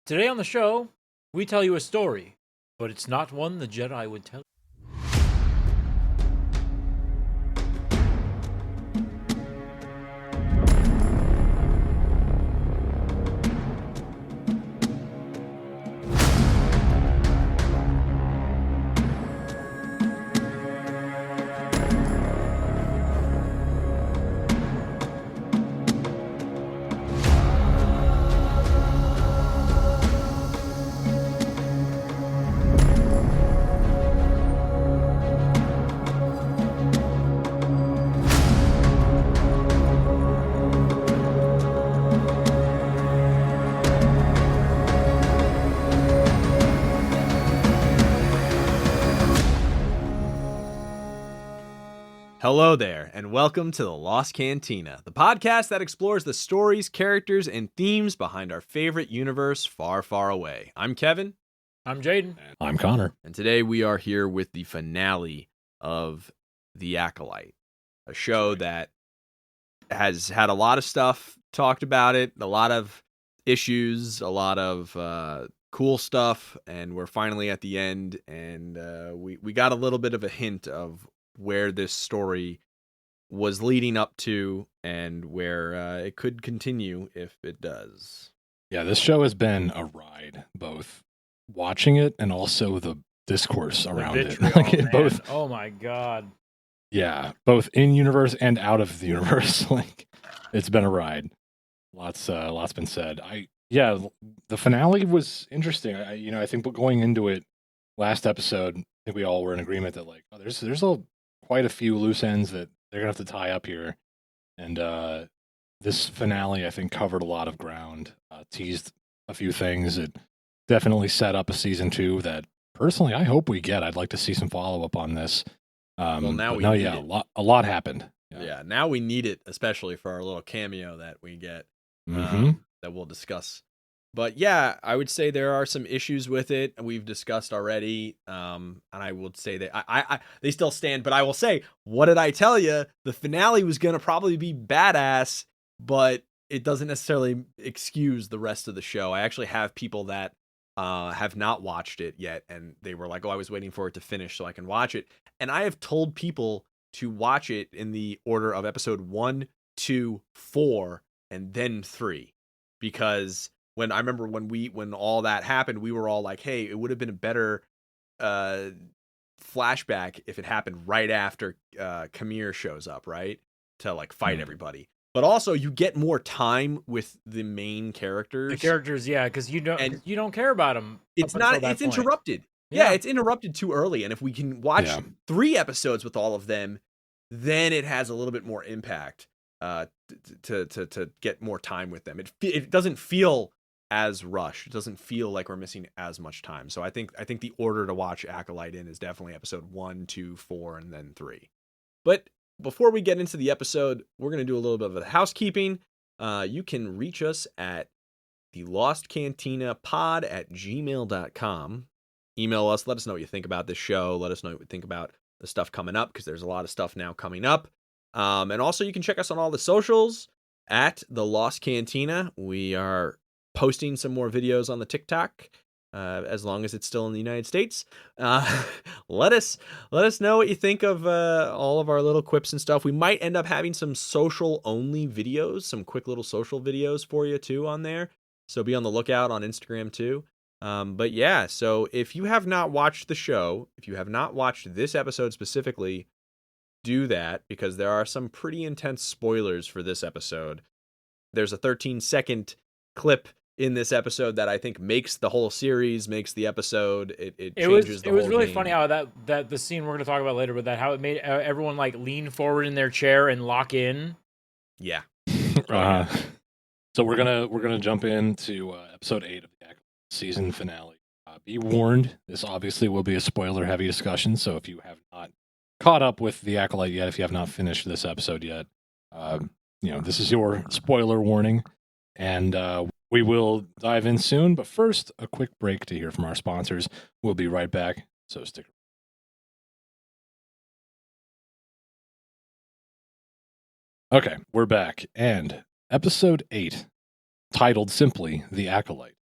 Today on the show, we tell you a story, but it's not one the Jedi would tell. Hello there, and welcome to the Lost Cantina, the podcast that explores the stories, characters, and themes behind our favorite universe far, far away. I'm Kevin. I'm Jaden. I'm Connor. And today we are here with the finale of The Acolyte, a show that has had a lot of stuff talked about it, a lot of issues, a lot of cool stuff, and we're finally at the end, and we got a little bit of a hint of where this story was leading up to and where it could continue if it does. Yeah, this show has been a ride, both watching it and also the discourse around it. Both. Oh my god. Yeah, both in universe and out of the universe. It's been a ride. Lots been said. The finale was interesting. I think going into it last episode, I think we all were in agreement that there's quite a few loose ends that they're gonna have to tie up here, and this finale I think covered a lot of ground, teased a few things. It definitely set up a season 2 that personally I hope we get. I'd like to see some follow up on this. A lot happened. Yeah, now we need it, especially for our little cameo that we get that we'll discuss. But yeah, I would say there are some issues with it we've discussed already, and I would say that I they still stand. But I will say, what did I tell you? The finale was going to probably be badass, but it doesn't necessarily excuse the rest of the show. I actually have people that have not watched it yet, and they were like, "Oh, I was waiting for it to finish so I can watch it." And I have told people to watch it in the order of episode 1, 2, 4, and then 3, because when I remember when all that happened, we were all like, "Hey, it would have been a better flashback if it happened right after Kamir shows up, right, to fight everybody." But also, you get more time with the main characters. The characters, yeah, because you don't care about them. It's interrupted. Yeah, it's interrupted too early, and if we can watch 3 episodes with all of them, then it has a little bit more impact to get more time with them. It doesn't feel as rushed. It doesn't feel like we're missing as much time. So I think the order to watch Acolyte in is definitely episode 1, 2, 4, and then 3. But before we get into the episode, we're going to do a little bit of housekeeping. You can reach us at the lostcantinapod@gmail.com. Email us. Let us know what you think about this show. Let us know what you think about the stuff coming up, because there's a lot of stuff now coming up. And also you can check us on all the socials at the Lost Cantina. We are posting some more videos on the TikTok, as long as it's still in the United States. Let us know what you think of all of our little quips and stuff. We might end up having some social only videos, some quick little social videos for you too on there. So be on the lookout on Instagram too. But yeah, so if you have not watched the show, if you have not watched this episode specifically, do that, because there are some pretty intense spoilers for this episode. There's a 13-second clip in this episode that I think makes the whole series, makes the episode. It changes the whole It was really game. funny how that the scene we're going to talk about later, but that how it made everyone lean forward in their chair and lock in. Yeah. So we're gonna jump into episode 8 of the season finale. Be warned, this obviously will be a spoiler-heavy discussion. So if you have not caught up with the Acolyte yet, if you have not finished this episode yet, this is your spoiler warning, and we will dive in soon. But first, a quick break to hear from our sponsors. We'll be right back. So stick around. Okay, we're back, and episode 8, titled simply The Acolyte,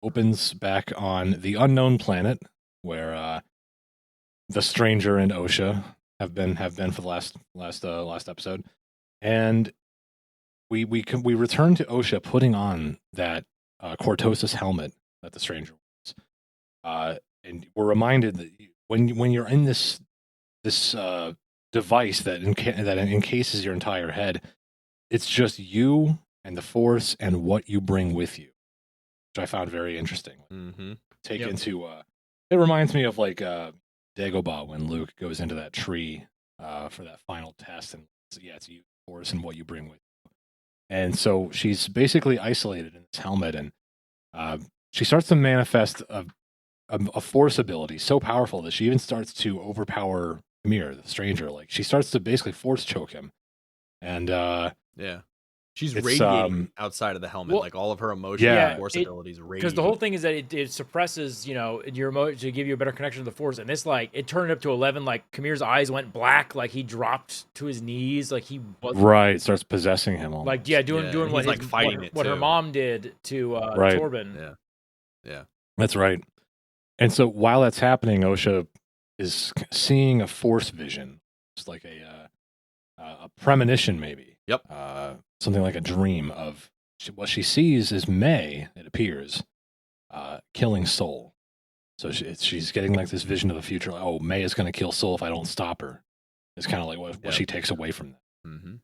opens back on the unknown planet where the stranger and OSHA have been for the last episode, and we return to OSHA putting on that Cortosis helmet that the stranger was, and we're reminded that when you're in this device that encases your entire head, it's just you and the Force and what you bring with you, which I found very interesting. Mm-hmm. It reminds me of like Dagobah when Luke goes into that tree for that final test, and it's you, Force, and what you bring with you. And so she's basically isolated in this helmet, and she starts to manifest a Force ability so powerful that she even starts to overpower Amir, the stranger. Like she starts to basically Force choke him, and she's it's, radiating outside of the helmet, well, like all of her emotions yeah, and Force abilities radiate. Because the whole thing is that it suppresses, your emotion to give you a better connection to the Force. And this, like, it turned up to 11. Like Kamir's eyes went black. Like he dropped to his knees. Like he was right, starts possessing him. Almost. like doing he's, what like, fighting what her too. mom did to Right. Torben. Yeah. That's right. And so while that's happening, OSHA is seeing a Force vision. It's like a premonition, maybe. Yep. Something like a dream of what she sees is May, it appears, killing Soul. So she's getting like this vision of the future. Like, oh, May is going to kill Soul if I don't stop her. It's kind of like what she takes away from that. Mm-hmm.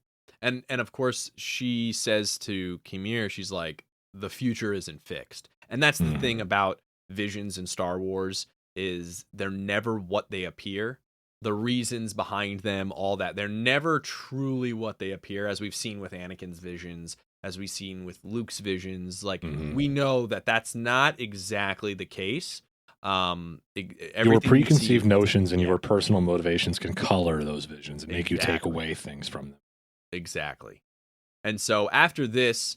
And of course, she says to Kimir, she's like, the future isn't fixed. And that's the thing about visions in Star Wars is they're never what they appear. The reasons behind them, all that, they're never truly what they appear, as we've seen with Anakin's visions, as we've seen with Luke's visions. Like, we know that that's not exactly the case. Your preconceived notions and your personal motivations can color those visions and make you take away things from them. Exactly. And so after this,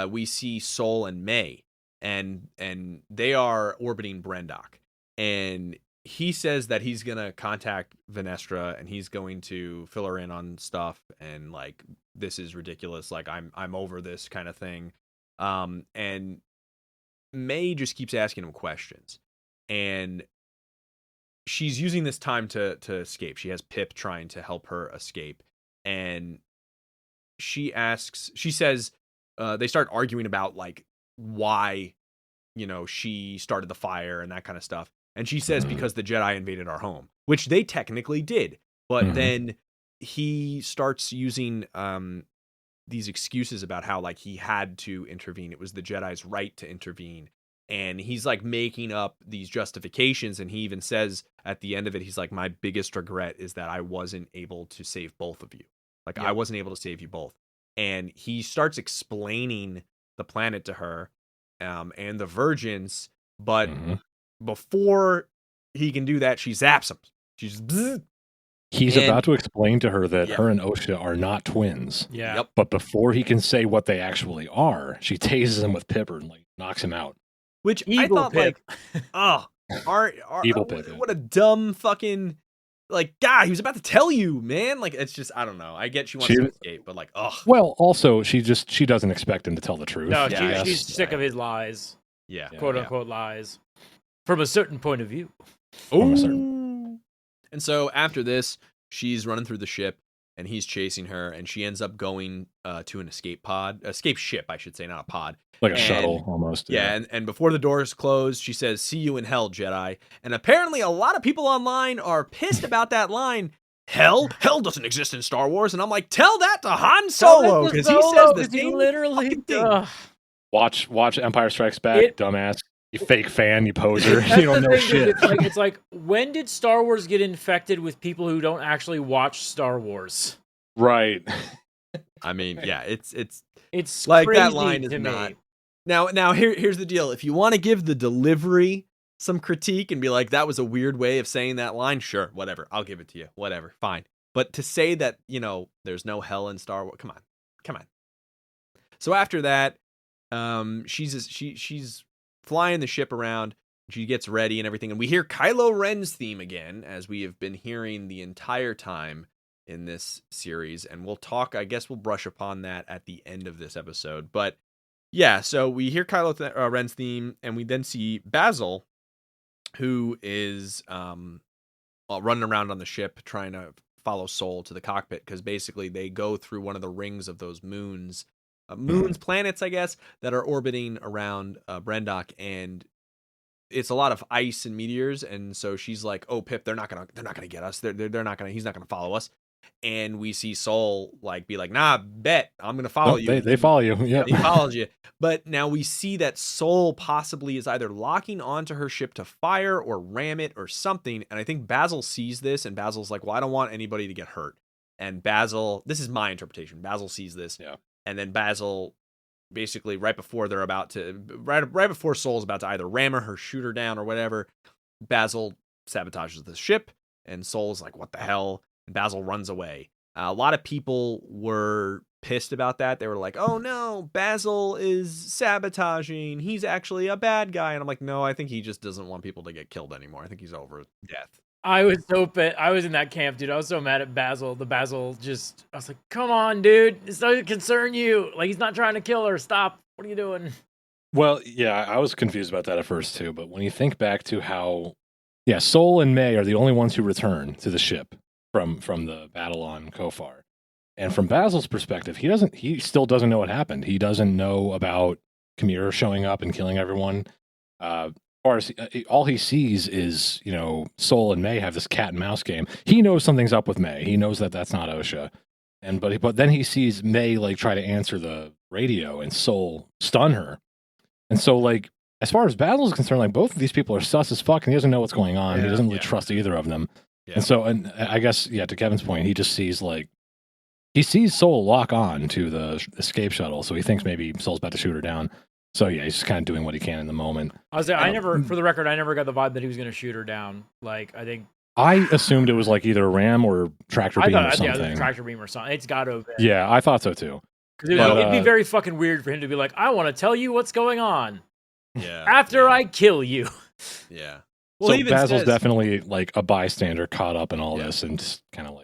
we see Sol and May, and they are orbiting Brendok, and he says that he's gonna contact Venestra and he's going to fill her in on stuff, and like, this is ridiculous, like I'm over this kind of thing. And May just keeps asking him questions, and she's using this time to escape. She has Pip trying to help her escape, and she says they start arguing about like why she started the fire and that kind of stuff. And she says because the Jedi invaded our home, which they technically did. But then he starts using these excuses about how like he had to intervene. It was the Jedi's right to intervene. And he's like making up these justifications. And he even says at the end of it, he's like, my biggest regret is that I wasn't able to save both of you. Like, I wasn't able to save you both. And he starts explaining the planet to her and the virgins. But before he can do that, she zaps him. He's about to explain to her that her and OSHA are not twins. Yeah. Yep. But before he can say what they actually are, she tases him with Pipper and like knocks him out. Which Evil I thought Pip. Evil Pip. What a dumb fucking like guy. He was about to tell you, man. Like, it's just, I don't know. I get she wants to escape, but like, Well, also she doesn't expect him to tell the truth. No, Yeah, she's sick of his lies, yeah, quote unquote lies, from a certain point of view. From a certain. And so after this, she's running through the ship, and he's chasing her, and she ends up going to an escape ship, I should say, not a pod. Like a shuttle, almost. Yeah, and before the doors close, she says, "See you in hell, Jedi." And apparently a lot of people online are pissed about that line. Hell doesn't exist in Star Wars. And I'm like, tell that to Han Solo, because he says the same literally thing. Watch Empire Strikes Back, dumbass. You fake fan, you poser. You don't know shit. It's like, when did Star Wars get infected with people who don't actually watch Star Wars? Right. I mean, yeah, it's like that line is not. Now here's the deal. If you want to give the delivery some critique and be like, that was a weird way of saying that line, sure, whatever. I'll give it to you. Whatever, fine. But to say that, there's no hell in Star Wars, come on. So after that, she's flying the ship around. She gets ready and everything, and we hear Kylo Ren's theme again, as we have been hearing the entire time in this series. And we'll brush upon that at the end of this episode. But Yeah, so we hear Kylo Ren's theme, and we then see Basil, who is running around on the ship trying to follow Soul to the cockpit, because basically they go through one of the rings of those moons, planets, I guess, that are orbiting around Brendok, and it's a lot of ice and meteors, and so she's like, "Oh, Pip, they're not gonna get us. They're not gonna. He's not gonna follow us." And we see Soul be like, "Nah, bet I'm gonna follow you." They follow you. Yeah, he follows you. But now we see that Soul possibly is either locking onto her ship to fire or ram it or something. And I think Basil sees this, and Basil's like, "Well, I don't want anybody to get hurt." And Basil, this is my interpretation. Basil sees this, yeah. And then Basil, basically right before Soul's about to either ram her, shoot her down, or whatever, Basil sabotages the ship, and Soul's like, "What the hell?" And Basil runs away. A lot of people were pissed about that. They were like, "Oh no, Basil is sabotaging. He's actually a bad guy." And I'm like, no, I think he just doesn't want people to get killed anymore. I think he's over death. I was so pissed. I was in that camp, dude. I was so mad at Basil. I was like, come on, dude. This doesn't concern you. Like, he's not trying to kill her. Stop. What are you doing? Well, yeah, I was confused about that at first too. But when you think back to how, Soul and May are the only ones who return to the ship from the battle on Kofar. And from Basil's perspective, he still doesn't know what happened. He doesn't know about Chimera showing up and killing everyone. All he sees is, Soul and May have this cat and mouse game. He knows something's up with May. He knows that that's not OSHA. But then he sees May try to answer the radio and Soul stun her. And so as far as Basil's concerned, both of these people are sus as fuck, and he doesn't know what's going on. He doesn't really trust either of them. Yeah. And I guess, to Kevin's point, he just sees he sees Soul lock on to the escape shuttle, so he thinks maybe Soul's about to shoot her down. So he's just kind of doing what he can in the moment. For the record, I never got the vibe that he was going to shoot her down. I assumed it was either a ram or tractor beam or something. Yeah, tractor beam or something. It's got to have been. Yeah, I thought so too. Because it'd be very fucking weird for him to be like, "I want to tell you what's going on." Yeah. After I kill you. Yeah. Well, so Basil's definitely a bystander caught up in all this and just kind of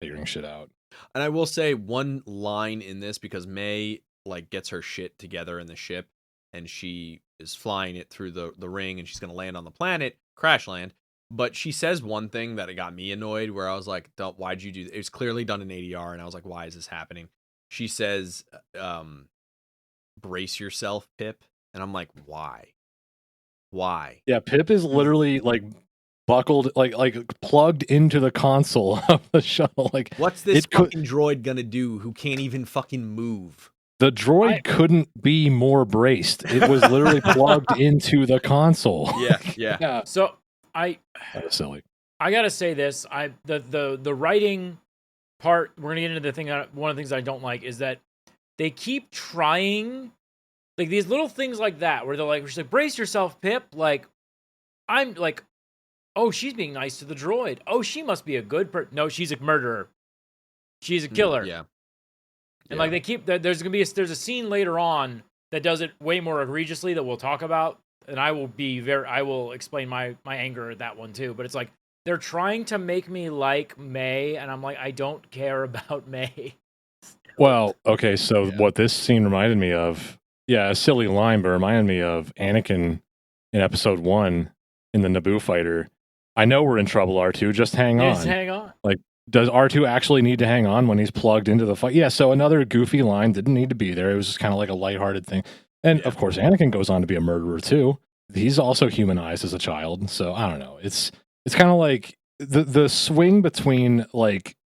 figuring shit out. And I will say one line in this, because May gets her shit together in the ship, and she is flying it through the ring, and she's going to land on the planet, crash land. But she says one thing that got me annoyed, where I was like, why'd you do that? It was clearly done in ADR, and I was like, why is this happening? She says, brace yourself, Pip. And I'm like, why? Yeah, Pip is literally buckled, plugged into the console of the shuttle. What's this fucking droid gonna do who can't even fucking move? The droid couldn't be more braced. It was literally plugged into the console. Yeah. So that was silly. I gotta say this. The writing part, we're gonna get into the thing. One of the things I don't like is that they keep trying these little things like that, where they're she's like, brace yourself, Pip. I'm like, oh, she's being nice to the droid. Oh, she must be a good person. No, she's a murderer. She's a killer. Yeah. And they keep there's a scene later on that does it way more egregiously that we'll talk about, and I will explain my anger at that one too. But it's they're trying to make me like May, and I'm like, I don't care about May. Well, okay, so what this scene reminded me of, a silly line, but reminded me of Anakin in episode 1 in the Naboo fighter. I know we're in trouble, R2. Just hang on. Just hang on. Does R2 actually need to hang on when he's plugged into the fight? Yeah, so another goofy line didn't need to be there. It was just kind of a lighthearted thing. And of course, Anakin goes on to be a murderer too. He's also humanized as a child. So I don't know. It's kind of the swing between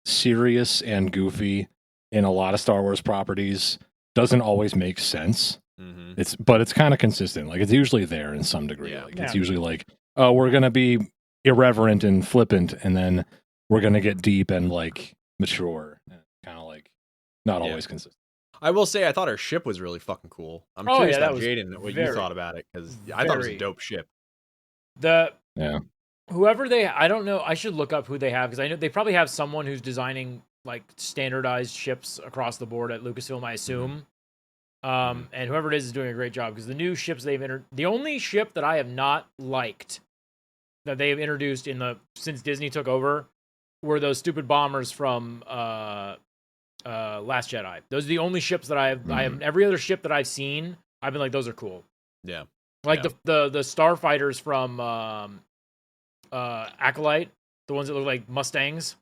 serious and goofy in a lot of Star Wars properties doesn't always make sense. Mm-hmm. But it's kind of consistent. It's usually there in some degree. It's usually oh, we're gonna be irreverent and flippant, and then we're gonna get deep and mature. Kind of not always consistent. I will say I thought our ship was really fucking cool. I'm curious about Jaden what you thought about it, because I thought it was a dope ship. Whoever I don't know. I should look up who they have, because I know they probably have someone who's designing standardized ships across the board at Lucasfilm, I assume. And whoever it is doing a great job, because the new ships they've entered, the only ship that I have not liked that they've introduced since Disney took over were those stupid bombers from Last Jedi. Those are the only ships that I have. Every other ship that I've seen I've been like, those are cool. Yeah. Like Yeah. the starfighters from Acolyte, the ones that look like Mustangs.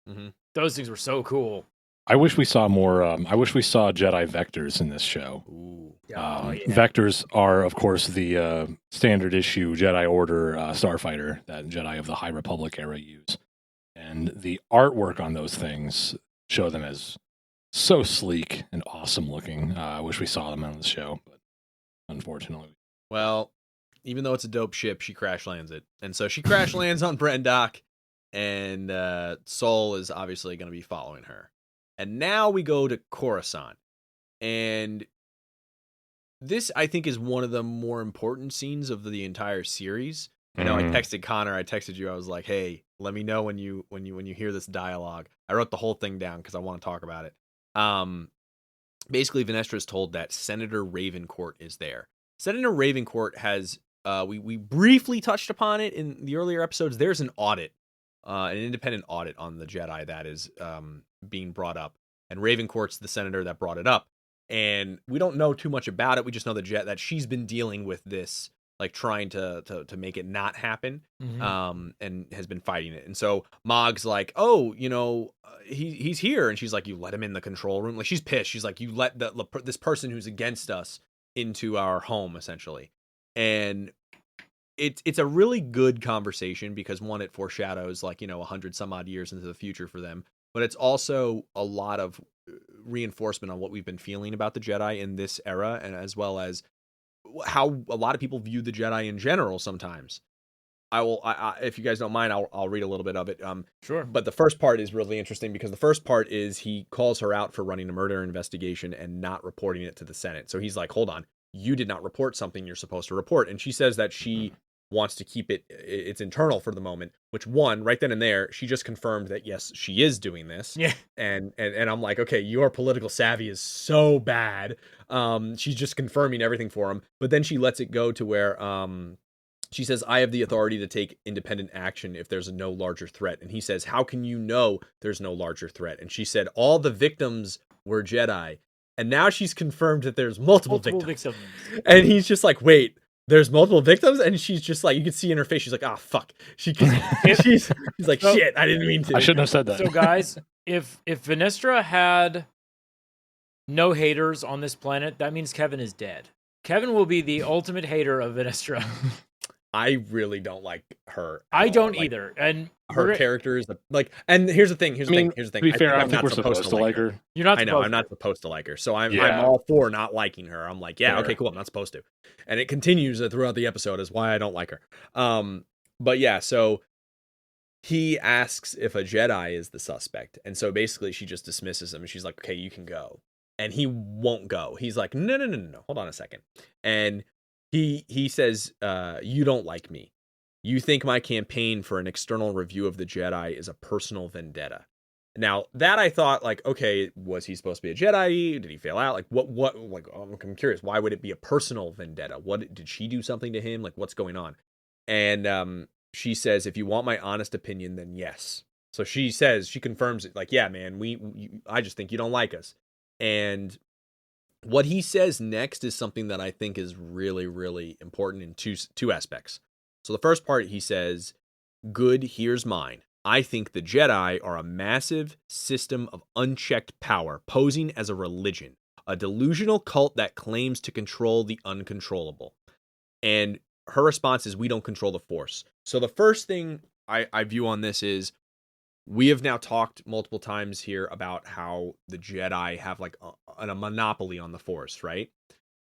Mhm. Those things were so cool. I wish we saw more. I wish we saw Jedi vectors in this show. Ooh. Oh, yeah. Vectors are, of course, the standard issue Jedi Order starfighter that Jedi of the High Republic era use, and the artwork on those things show them as so sleek and awesome looking. I wish we saw them on the show, but unfortunately, Well, even though it's a dope ship, she crash lands it. And so she crash lands on Brendok, and Sol is obviously going to be following her. And now we go to Coruscant. And this, I think, is one of the more important scenes of the entire series. I know I texted Connor, I texted you, I was like, hey, let me know when you hear this dialogue. I wrote the whole thing down because I want to talk about it. Basically, Venestra is told that Senator Ravencourt is there. Senator Ravencourt has, we briefly touched upon it in the earlier episodes. There's an audit, an independent audit on the Jedi that is being brought up. And Ravencourt's the senator that brought it up. And we don't know too much about it. We just know that she's been dealing with this, like trying to make it not happen, and has been fighting it. And so Mog's like, oh, he's here. And she's like, you let him in the control room. Like, she's pissed. She's like, you let this person who's against us into our home, essentially. And it's a really good conversation because, one, it foreshadows 100 some odd years into the future for them, but it's also a lot of reinforcement on what we've been feeling about the Jedi in this era, and as well as how a lot of people view the Jedi in general sometimes. I if you guys don't mind, I'll read a little bit of it. Sure. But the first part is really interesting because the first part is he calls her out for running a murder investigation and not reporting it to the Senate. So he's like, hold on, you did not report something you're supposed to report. And she says that she wants to keep it's internal for the moment, which, one, right then and there, she just confirmed that, yes, she is doing this. Yeah. And I'm like, okay, your political savvy is so bad. She's just confirming everything for him. But then she lets it go to where she says, I have the authority to take independent action if there's no larger threat. And he says, how can you know there's no larger threat? And she said, all the victims were Jedi. And now she's confirmed that there's multiple victims. And he's just like, wait, there's multiple victims? And she's just like, you can see in her face, she's like, ah, fuck. She's like, shit, I didn't mean to. I shouldn't have said that. So, guys, if Venestra had no haters on this planet, that means Kevin is dead. Kevin will be the ultimate hater of Venestra. I really don't like her. I don't either. And her character is and here's the thing. Here's the thing. To be fair, I think we're supposed to like her. You're not. I know. I'm not supposed to like her, so I'm all for not liking her. I'm like, yeah, okay, cool. I'm not supposed to, and it continues throughout the episode as why I don't like her. But yeah, so he asks if a Jedi is the suspect, and so basically she just dismisses him, and she's like, okay, you can go, and he won't go. He's like, no, hold on a second, and he says, you don't like me. You think my campaign for an external review of the Jedi is a personal vendetta. Now, that I thought, like, okay, was he supposed to be a Jedi? Did he fail out? Like, what, I'm curious, why would it be a personal vendetta? What, did she do something to him? Like, what's going on? And she says, if you want my honest opinion, then yes. So she confirms it, like, yeah, man, I just think you don't like us. And what he says next is something that I think is really, really important in two aspects. So the first part, he says, good, here's mine. I think the Jedi are a massive system of unchecked power posing as a religion, a delusional cult that claims to control the uncontrollable. And her response is, we don't control the Force. So the first thing I view on this is, we have now talked multiple times here about how the Jedi have like a monopoly on the Force, right?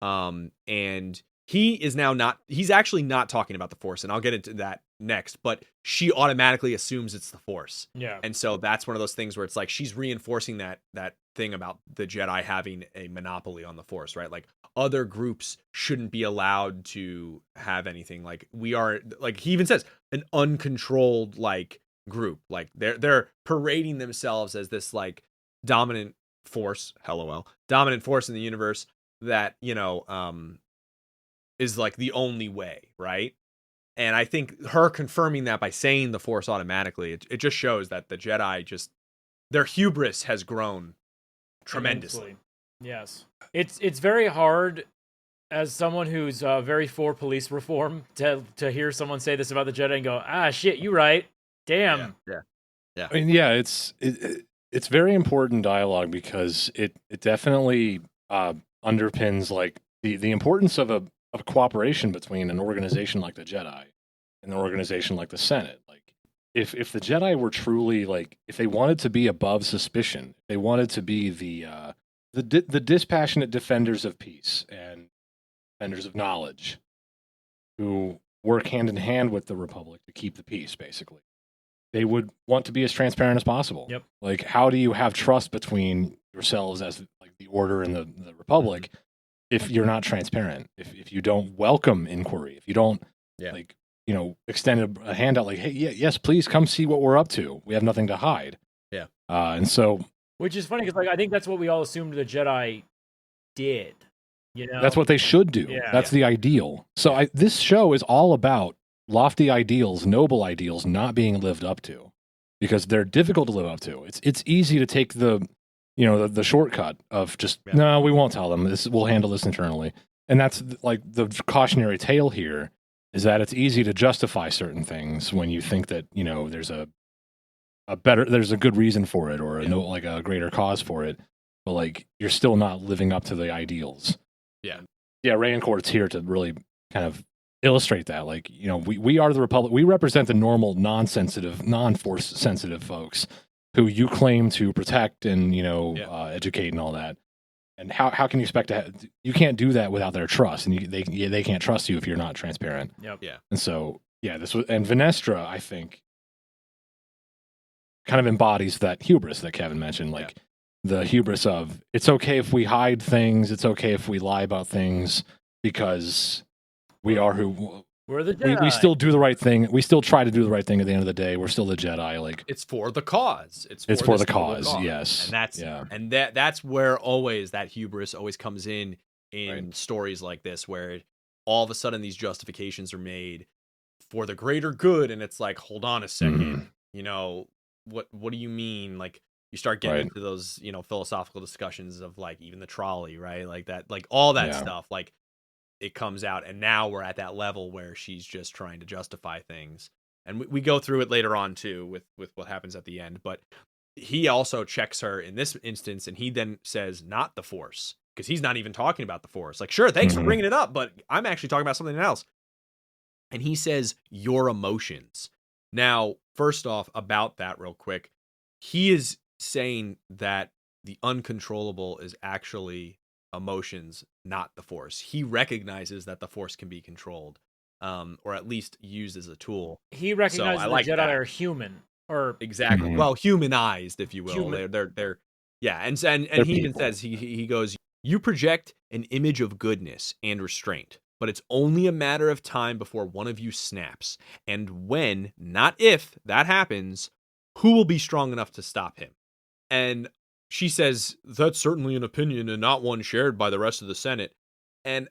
And he's actually not talking about the Force, and I'll get into that next, but she automatically assumes it's the Force. Yeah. And so that's one of those things where it's like she's reinforcing that thing about the Jedi having a monopoly on the Force, right? Like, other groups shouldn't be allowed to have anything. Like, we are, like, he even says, an uncontrolled, like, group. Like, they're parading themselves as this, like, dominant force, dominant force in the universe that, is like the only way, right? And I think her confirming that by saying the Force automatically, it just shows that the Jedi their hubris has grown tremendously. Yes. It's very hard as someone who's very for police reform, to hear someone say this about the Jedi and go, ah, shit, you right. Damn. Yeah. I mean, yeah, it's very important dialogue because it definitely underpins like the importance of cooperation between an organization like the Jedi and an organization like the Senate. Like, if the Jedi were truly like, if they wanted to be above suspicion, they wanted to be the dispassionate defenders of peace and defenders of knowledge, who work hand in hand with the Republic to keep the peace, basically. They would want to be as transparent as possible. Yep. Like, how do you have trust between yourselves as like the Order and the Republic if you're not transparent? If you don't welcome inquiry, if you don't like, extend a handout like, hey, yes, please come see what we're up to. We have nothing to hide. Yeah. And so, which is funny because like I think that's what we all assumed the Jedi did. You know, that's what they should do. Yeah. That's the ideal. So this show is all about lofty ideals, noble ideals not being lived up to because they're difficult to live up to. It's easy to take the shortcut of just, no, we won't tell them this. We'll handle this internally. And that's like the cautionary tale here is that it's easy to justify certain things when you think that, there's there's a good reason for it or a greater cause for it. But like, you're still not living up to the ideals. Yeah. Rayancourt's here to really kind of illustrate that. Like, we are the Republic. We represent the normal, non-sensitive, non-force sensitive folks who you claim to protect and, educate and all that. And how can you expect to you can't do that without their trust, and they can't trust you if you're not transparent. Yep. Yeah. And so, and Venestra, I think, kind of embodies that hubris that Kevin mentioned, like the hubris of, it's okay if we hide things, it's okay if we lie about things, because we are who we're the Jedi. We still do the right thing. We still try to do the right thing at the end of the day. We're still the Jedi. Like, it's for the cause. It's for the cause. Yes. And that's where always that hubris always comes in stories like this, where all of a sudden these justifications are made for the greater good, and it's like, hold on a second, what do you mean? Like, you start getting into those, philosophical discussions of like even the trolley, right? Like that, like all that stuff, like it comes out, and now we're at that level where she's just trying to justify things. And we go through it later on too with what happens at the end, but he also checks her in this instance, and he then says, not the Force, because he's not even talking about the Force. Like, sure, thanks for bringing it up, but I'm actually talking about something else. And he says, your emotions. Now, first off, about that real quick, he is saying that the uncontrollable is actually emotions, not the Force. He recognizes that the Force can be controlled, or at least used as a tool. He recognizes the Jedi are human, or exactly. Well, humanized, if you will. They're and he even says, he goes, you project an image of goodness and restraint, but it's only a matter of time before one of you snaps, and when, not if, that happens, who will be strong enough to stop him? And she says, that's certainly an opinion and not one shared by the rest of the Senate. And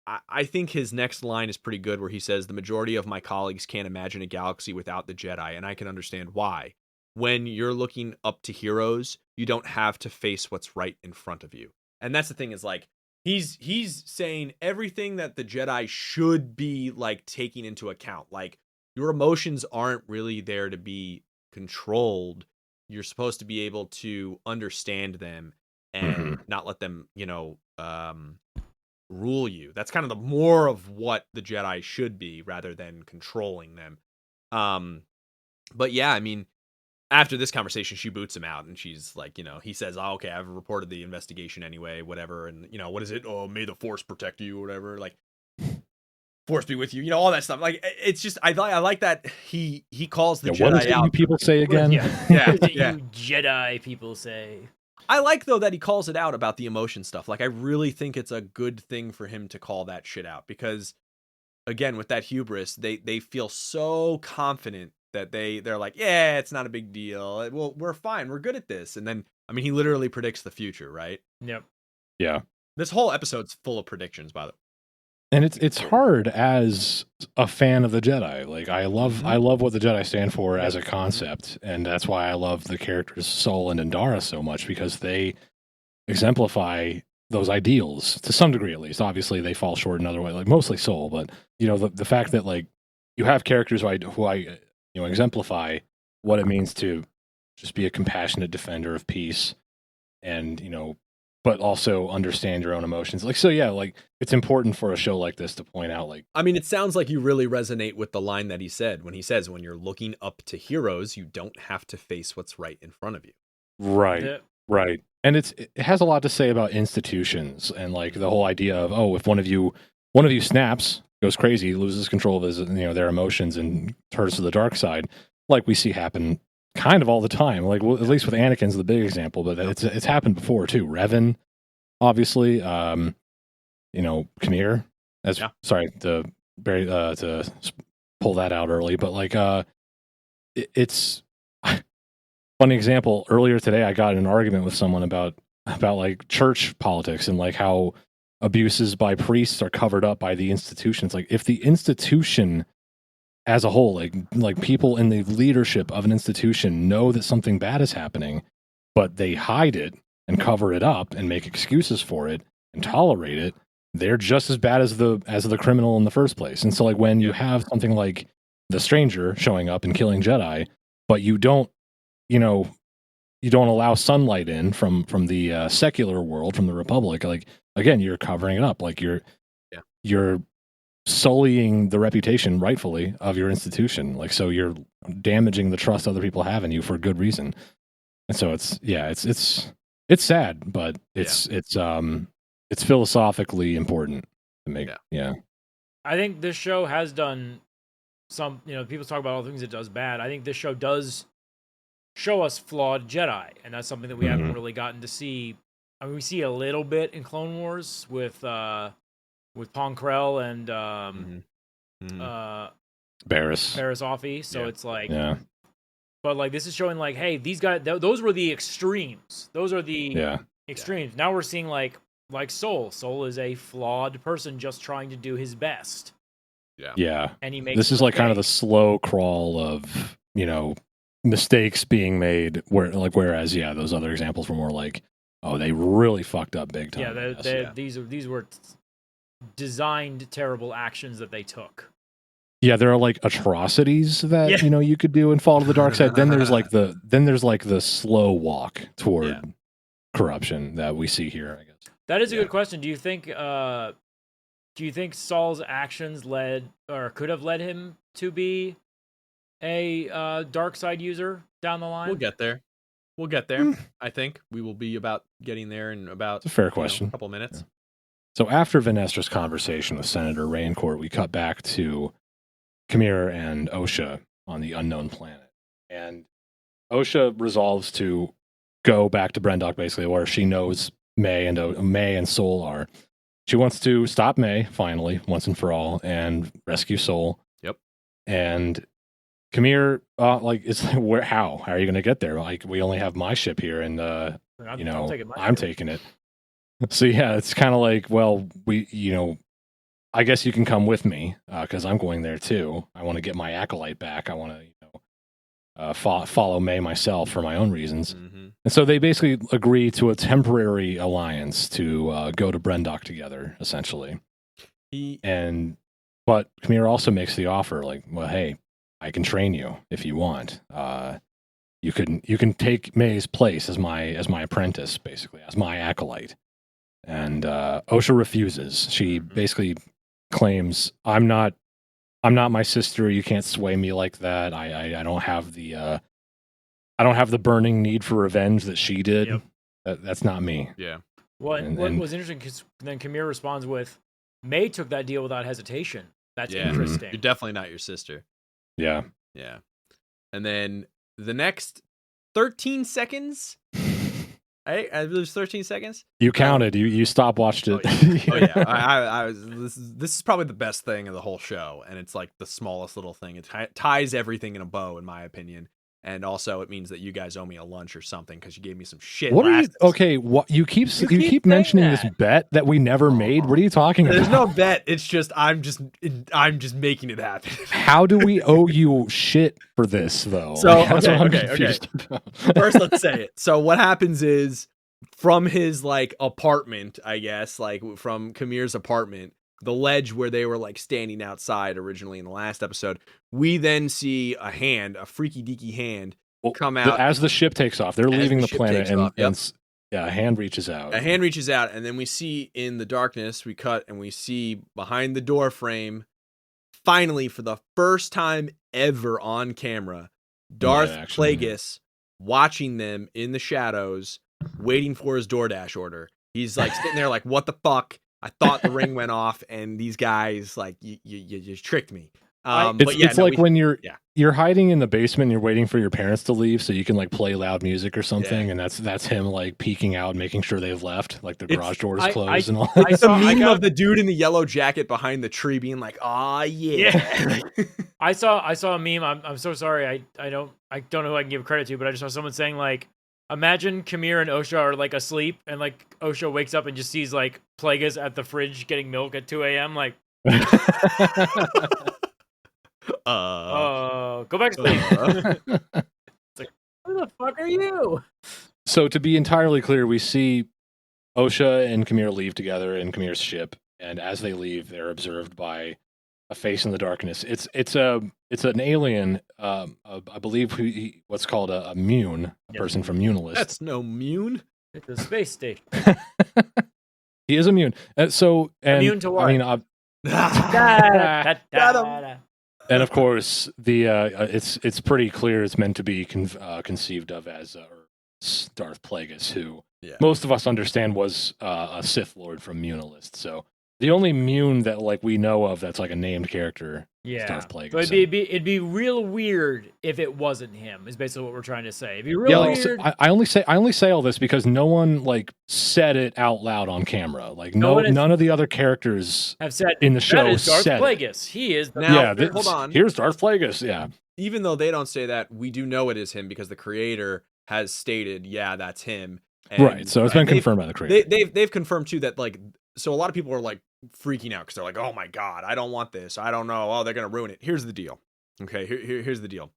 I think his next line is pretty good, where he says, the majority of my colleagues can't imagine a galaxy without the Jedi, and I can understand why. When you're looking up to heroes, you don't have to face what's right in front of you. And that's the thing, is like, he's saying everything that the Jedi should be like taking into account. Like, your emotions aren't really there to be controlled. You're supposed to be able to understand them and not let them, rule you. That's kind of the more of what the Jedi should be, rather than controlling them. But yeah, I mean, after this conversation, she boots him out, and she's like, he says, oh, okay, I've reported the investigation anyway, whatever. And, what is it? Oh, may the Force protect you, or whatever. Like, Force be with you, all that stuff. Like, it's just, I like that he calls the Jedi what is it out. you people say again? You Jedi people say. I like, though, that he calls it out about the emotion stuff. Like, I really think it's a good thing for him to call that shit out, because, again, with that hubris, they feel so confident that they're like, yeah, it's not a big deal. Well, we're fine. We're good at this. And then, I mean, he literally predicts the future, right? Yep. Yeah. This whole episode's full of predictions, by the way. And it's hard as a fan of the Jedi. Like, I love what the Jedi stand for as a concept, and that's why I love the characters Sol and Endara so much, because they exemplify those ideals to some degree, at least. Obviously, they fall short in other ways, like mostly Soul. But the fact that like you have characters who I exemplify what it means to just be a compassionate defender of peace, and but also understand your own emotions. Like, so yeah, like it's important for a show like this to point out, like, I mean, it sounds like you really resonate with the line that he said when he says, when you're looking up to heroes, you don't have to face what's right in front of you. right. And it has a lot to say about institutions and like the whole idea of, oh, if one of you snaps, goes crazy, loses control of his, their emotions and turns to the dark side, like we see happen kind of all the time. Like, well, at least with Anakin's the big example, but it's happened before too. Revan, obviously, Kamir. Sorry to pull that out early, but like, it's funny example. Earlier today, I got in an argument with someone about like church politics and like how abuses by priests are covered up by the institutions. Like, if the institution as a whole, like people in the leadership of an institution know that something bad is happening, but they hide it and cover it up and make excuses for it and tolerate it, they're just as bad as the criminal in the first place. And so like when you have something like the Stranger showing up and killing Jedi, but you don't allow sunlight in from the secular world, from the Republic, like again, you're covering it up. Like you're sullying the reputation rightfully of your institution. Like, so you're damaging the trust other people have in you for good reason. And so it's sad, but it's philosophically important to make. Yeah. I think this show has done some, people talk about all the things it does bad. I think this show does show us flawed Jedi, and that's something that we haven't really gotten to see. I mean, we see a little bit in Clone Wars with Pong Krell and Barriss Offee. So it's like, but like this is showing like, hey, these guys, those were the extremes. Those are the extremes. Now we're seeing like Soul. Soul is a flawed person just trying to do his best. Yeah. And he makes this is like kind of the slow crawl of, mistakes being made whereas those other examples were more like, oh, they really fucked up big time. These were designed terrible actions that they took. Yeah, there are like atrocities that you could do and fall to the dark side. Then there's like the slow walk toward corruption that we see here, I guess. That is a good question. Do you think Saul's actions led or could have led him to be a dark side user down the line? We'll get there. I think we will be about getting there in about it's a fair question. A couple minutes. Yeah. So after Vanestra's conversation with Senator Raincourt, we cut back to Kamir and Osha on the unknown planet. And Osha resolves to go back to Brendok, basically, where she knows May and Soul are. She wants to stop May, finally, once and for all, and rescue Soul. Yep. And Kamir, it's like, how are you going to get there? Like, we only have my ship here, and I'm taking it. So yeah, it's kind of like, well, I guess you can come with me because I'm going there too. I want to get my acolyte back. I want to, follow May myself for my own reasons. Mm-hmm. And so they basically agree to a temporary alliance to go to Brendok together, essentially. But Kamir also makes the offer, like, well, hey, I can train you if you want. You can take May's place as my apprentice, basically, as my acolyte. And Osha refuses. She basically claims, I'm not my sister. You can't sway me like that. I don't have the burning need for revenge that she did. Yep. That's not me. Yeah. What was interesting, because then Kamir responds with, May took that deal without hesitation. That's interesting. You're definitely not your sister. Yeah. Yeah. And then the next 13 seconds. I believe it's 13 seconds. You counted. You stopwatched it. Oh yeah. I was. This is probably the best thing of the whole show, and it's like the smallest little thing. It ties everything in a bow, in my opinion. And also, it means that you guys owe me a lunch or something because you gave me some shit. What are you? Okay, what you keep mentioning this bet that we never made. What are you talking about? There's no bet. It's just I'm just making it happen. How do we owe you shit for this though? So okay. First, let's say it. So what happens is from his like apartment, I guess, like from Kamir's apartment, the ledge where they were like standing outside originally in the last episode, we then see a hand, a freaky deaky hand, Well, come out as the ship takes off. They're as leaving the the ship planet, takes and, off. Yep. yeah, a hand reaches out. A hand reaches out, and then we see in the darkness, we cut and we see behind the door frame, finally for the first time ever on camera, Darth Plagueis watching them in the shadows, waiting for his DoorDash order. He's like sitting there like, what the fuck? I thought the ring went off, and these guys like you just tricked me. It's like when you're hiding in the basement and you're waiting for your parents to leave so you can like play loud music or something, and that's him like peeking out, making sure they've left, like the garage doors closed and all. It's the meme of the dude in the yellow jacket behind the tree being like, "Ah, yeah." I saw a meme. I'm so sorry. I don't know who I can give credit to, but I just saw someone saying like, imagine Kamir and Osha are like asleep, and like Osha wakes up and just sees like Plagueis at the fridge getting milk at 2 a.m. Like. Go back to sleep. It's like, who the fuck are you? So to be entirely clear, we see Osha and Kamir leave together in Kamir's ship, and as they leave, they're observed by a face in the darkness. It's an alien, I believe what's called a Mune, a person from Munilist. That's no Mune. It's a space station. He is immune. Immune to what? I mean, and of course, it's pretty clear it's meant to be conceived of as Darth Plagueis, who most of us understand was a Sith Lord from Munilist. So the only Mune that like we know of that's like a named character is Darth Plagueis. But it'd be real weird if it wasn't him. Is basically what we're trying to say. It'd be real weird. So I only say all this because no one like said it out loud on camera. Like none of the other characters have said in the show that is Darth said Plagueis. He is the hold on. Here's Darth Plagueis. Yeah. Even though they don't say that, we do know it is him because the creator has stated, that's him. And, right. So it's been confirmed by the creator. They've confirmed too that like, so a lot of people are like freaking out because they're like, oh my God, I don't want this. I don't know. Oh, they're going to ruin it. Here's the deal. Okay. Here's the deal.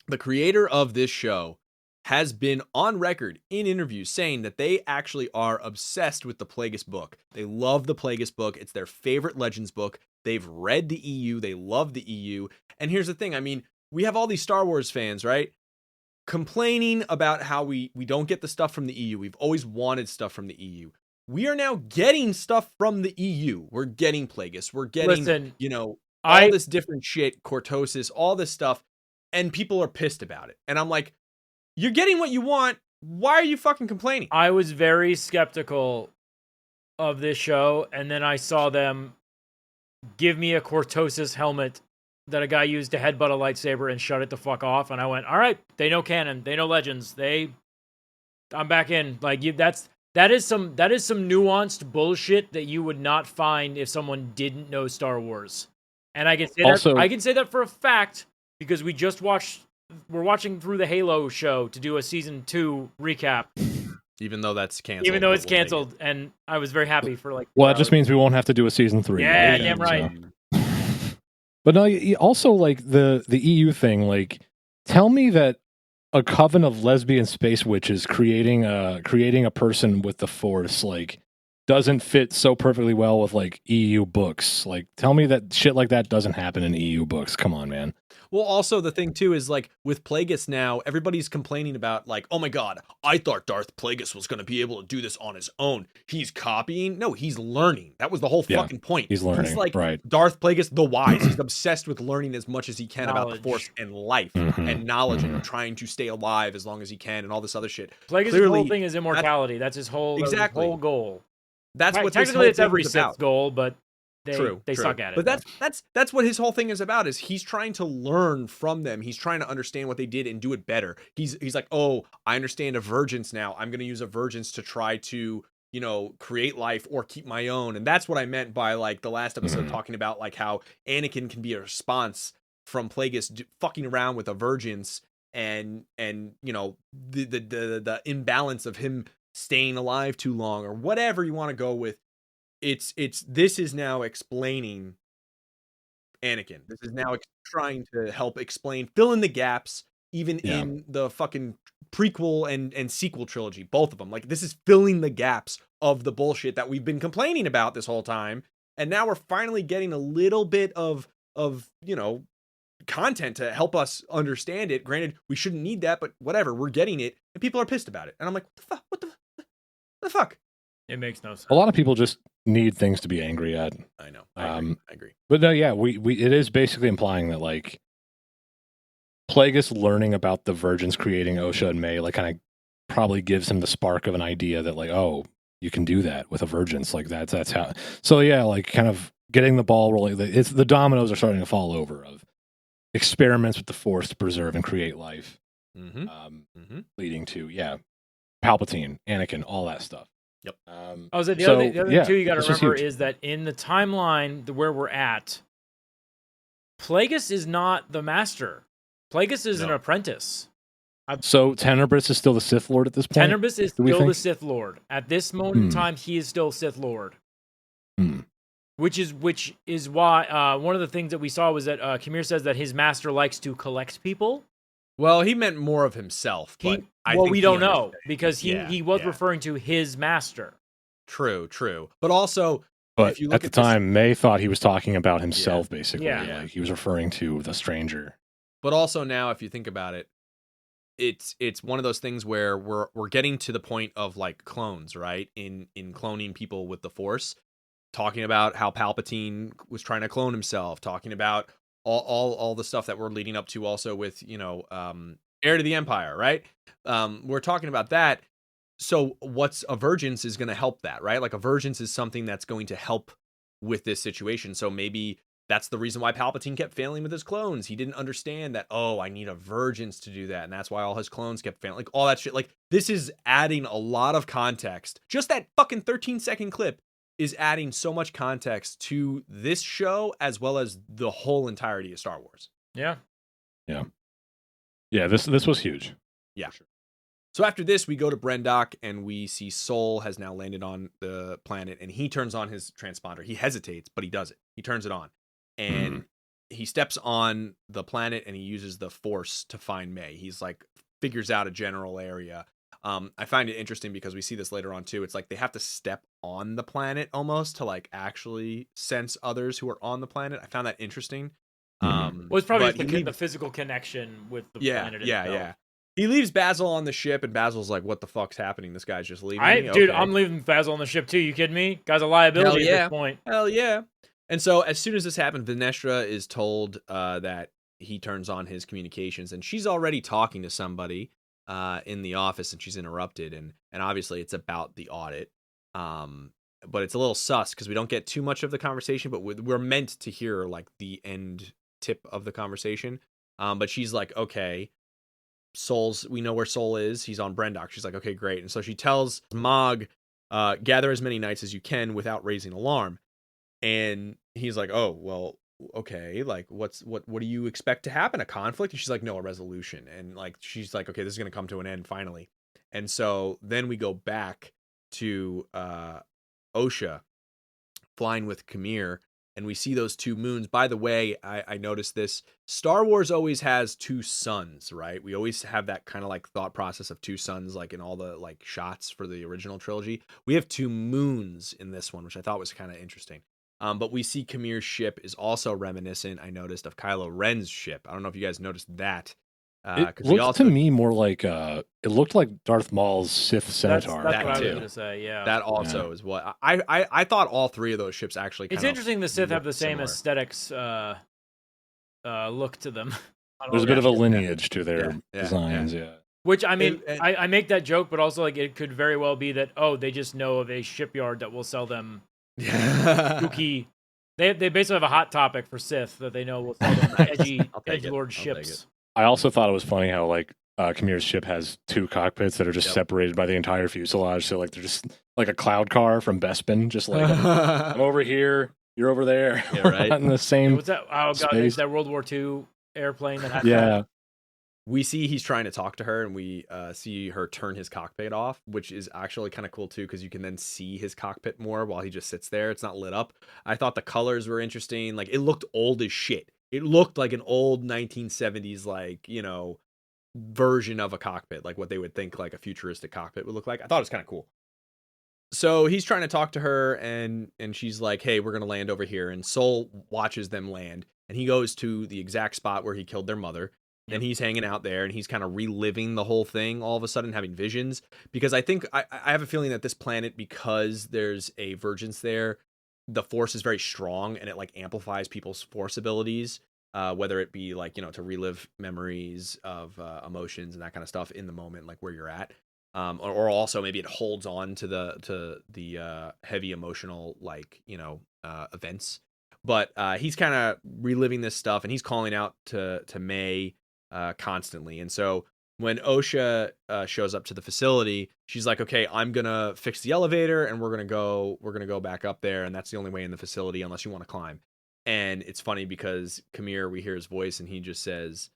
The creator of this show has been on record in interviews saying that they actually are obsessed with the Plagueis book. They love the Plagueis book. It's their favorite Legends book. They've read the EU. They love the EU. And here's the thing. I mean, we have all these Star Wars fans, right? Complaining about how we don't get the stuff from the EU. We've always wanted stuff from the EU. We are now getting stuff from the EU. We're getting Plagueis. We're getting, all this different shit, Cortosis, all this stuff. And people are pissed about it. And I'm like, you're getting what you want. Why are you fucking complaining? I was very skeptical of this show. And then I saw them give me a Cortosis helmet that a guy used to headbutt a lightsaber and shut it the fuck off. And I went, all right, they know canon. They know Legends. I'm back in. Like, that is some nuanced bullshit that you would not find if someone didn't know Star Wars. And I can say that for a fact because we're watching through the Halo show to do a season 2 recap. Even though that's canceled. Even though it's canceled, and I was very happy for like. Well, that just means we won't have to do a season 3. Yeah, damn right. So. But no, also like the EU thing. Like, tell me that a coven of lesbian space witches creating a person with the Force like doesn't fit so perfectly well with like EU books. Like, tell me that shit like that doesn't happen in EU books. Come on, man. Well, also the thing too is like with Plagueis now, everybody's complaining about like, oh my God, I thought Darth Plagueis was going to be able to do this on his own. He's copying. No, he's learning. That was the whole fucking point. He's learning. He's like right. Darth Plagueis the Wise. He's obsessed with learning as much as he can about the Force and life and knowledge and trying to stay alive as long as he can and all this other shit. Plagueis' whole thing is immortality. That's his whole goal. That's what technically it's every Sith's goal, but they suck at it. But that's what his whole thing is about. Is he's trying to learn from them. He's trying to understand what they did and do it better. He's like, oh, I understand Avergence now. I'm going to use Avergence to try to create life or keep my own. And that's what I meant by like the last episode talking about like how Anakin can be a response from Plagueis fucking around with Avergence and the imbalance of him staying alive too long or whatever you want to go with. This is now explaining Anakin. This is now trying to help fill in the gaps, even in the fucking prequel and sequel trilogy, both of them. Like, this is filling the gaps of the bullshit that we've been complaining about this whole time. And now we're finally getting a little bit of content to help us understand it. Granted, we shouldn't need that, but whatever, we're getting it, and people are pissed about it. And I'm like, what the fuck? It makes no sense. A lot of people just need things to be angry at. I know. I agree. But no, yeah, we it is basically implying that like Plagueis learning about the virgins creating Osha and May like kind of probably gives him the spark of an idea that like, oh, you can do that with a virgins. Like that's how. So yeah, like kind of getting the ball rolling. It's the dominoes are starting to fall over of experiments with the Force to preserve and create life, leading to Palpatine, Anakin, all that stuff. Yep. The other thing too you got to remember is that in the timeline where we're at, Plagueis is not the master. Plagueis is an apprentice. So Tenebrous is still the Sith Lord at this point? Tenebrous is still the Sith Lord. At this moment in time, he is still Sith Lord. Which is why one of the things that we saw was that Kamir says that his master likes to collect people. Well, he meant more of himself, but we don't know because he was referring to his master. True. But also, but if you look at the time, May thought he was talking about himself, basically. Yeah. Like he was referring to the stranger. But also now, if you think about it, it's one of those things where we're getting to the point of like clones, right? In cloning people with the Force, talking about how Palpatine was trying to clone himself, talking about all the stuff that we're leading up to also with, Heir to the Empire, right? We're talking about that. So what's a Virgins is going to help that, right? Like a Virgins is something that's going to help with this situation. So maybe that's the reason why Palpatine kept failing with his clones. He didn't understand that, I need a Virgins to do that. And that's why all his clones kept failing. Like all that shit. Like this is adding a lot of context. Just that fucking 13-second clip is adding so much context to this show as well as the whole entirety of Star Wars. Yeah. This was huge. Yeah. Sure. So after this, we go to Brendok and we see Sol has now landed on the planet and he turns on his transponder. He hesitates, but he does it. He turns it on and he steps on the planet and he uses the Force to find May. He's like, figures out a general area. I find it interesting because we see this later on too. It's like they have to step on the planet almost to like actually sense others who are on the planet. I found that interesting. Well, it's probably the physical connection with the planet itself. Yeah. He leaves Basil on the ship, and Basil's like, "What the fuck's happening? This guy's just leaving." Dude, I'm leaving Basil on the ship too. You kidding me? Guy's a liability at this point. Hell yeah! And so, as soon as this happened, Vanestra is told that he turns on his communications, and she's already talking to somebody in the office, and she's interrupted, and obviously it's about the audit. But it's a little sus because we don't get too much of the conversation, but we're meant to hear like the end tip of the conversation. But she's like, okay. We know where Sol is. He's on Brendok. She's like, okay, great. And so she tells Mog, gather as many knights as you can without raising alarm. And he's like, oh, well, okay. Like, what do you expect to happen? A conflict? And she's like, no, a resolution. And like, she's like, okay, this is going to come to an end finally. And so then we go back to Osha flying with Kamir. And we see those two moons. By the way, I noticed this. Star Wars always has two suns, right? We always have that kind of like thought process of two suns, like in all the like shots for the original trilogy. We have two moons in this one, which I thought was kind of interesting. But we see Kamir's ship is also reminiscent, I noticed, of Kylo Ren's ship. I don't know if you guys noticed that. It looked to me more like it looked like Darth Maul's Sith Scimitar. That's what I was going to say. Yeah, that also is what I thought. All three of those ships actually. It's interesting. The Sith have the same aesthetics look to them. There's a bit of a lineage to their designs. Yeah. Which I mean, I make that joke, but also like it could very well be that they just know of a shipyard that will sell them spooky. They basically have a hot topic for Sith that they know will sell them edgy edgelord ships. I also thought it was funny how like Kamir's ship has two cockpits that are just separated by the entire fuselage. So like they're just like a cloud car from Bespin, just like I'm over here, you're over there. Yeah, right. In the same. What's that? Oh god, it's that World War II airplane that had that. We see he's trying to talk to her, and we see her turn his cockpit off, which is actually kind of cool too, because you can then see his cockpit more while he just sits there. It's not lit up. I thought the colors were interesting. Like it looked old as shit. It looked like an old 1970s, like, version of a cockpit, like what they would think like a futuristic cockpit would look like. I thought it was kind of cool. So he's trying to talk to her, and she's like, hey, we're gonna land over here. And Soul watches them land, and he goes to the exact spot where he killed their mother. And he's hanging out there, and he's kind of reliving the whole thing, all of a sudden having visions. Because I think I have a feeling that this planet, because there's a Vergence there, the Force is very strong, and it like amplifies people's Force abilities, whether it be like, you know, to relive memories of emotions and that kind of stuff in the moment, like where you're at. Or also maybe it holds on to the heavy emotional, like, you know, events. But he's kind of reliving this stuff, and he's calling out to May constantly. And so when Osha shows up to the facility, she's like, okay, I'm gonna fix the elevator, and we're gonna go back up there, and that's the only way in the facility unless you want to climb. And it's funny because Kamir, we hear his voice, and he just says,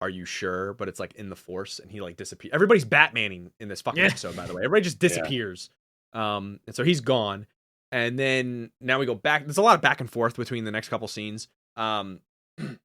are you sure? But it's like in the Force, and he like disappears. Everybody's Batmaning in this fucking episode, by the way. Everybody just disappears. And so he's gone. And then now we go back. There's a lot of back and forth between the next couple scenes.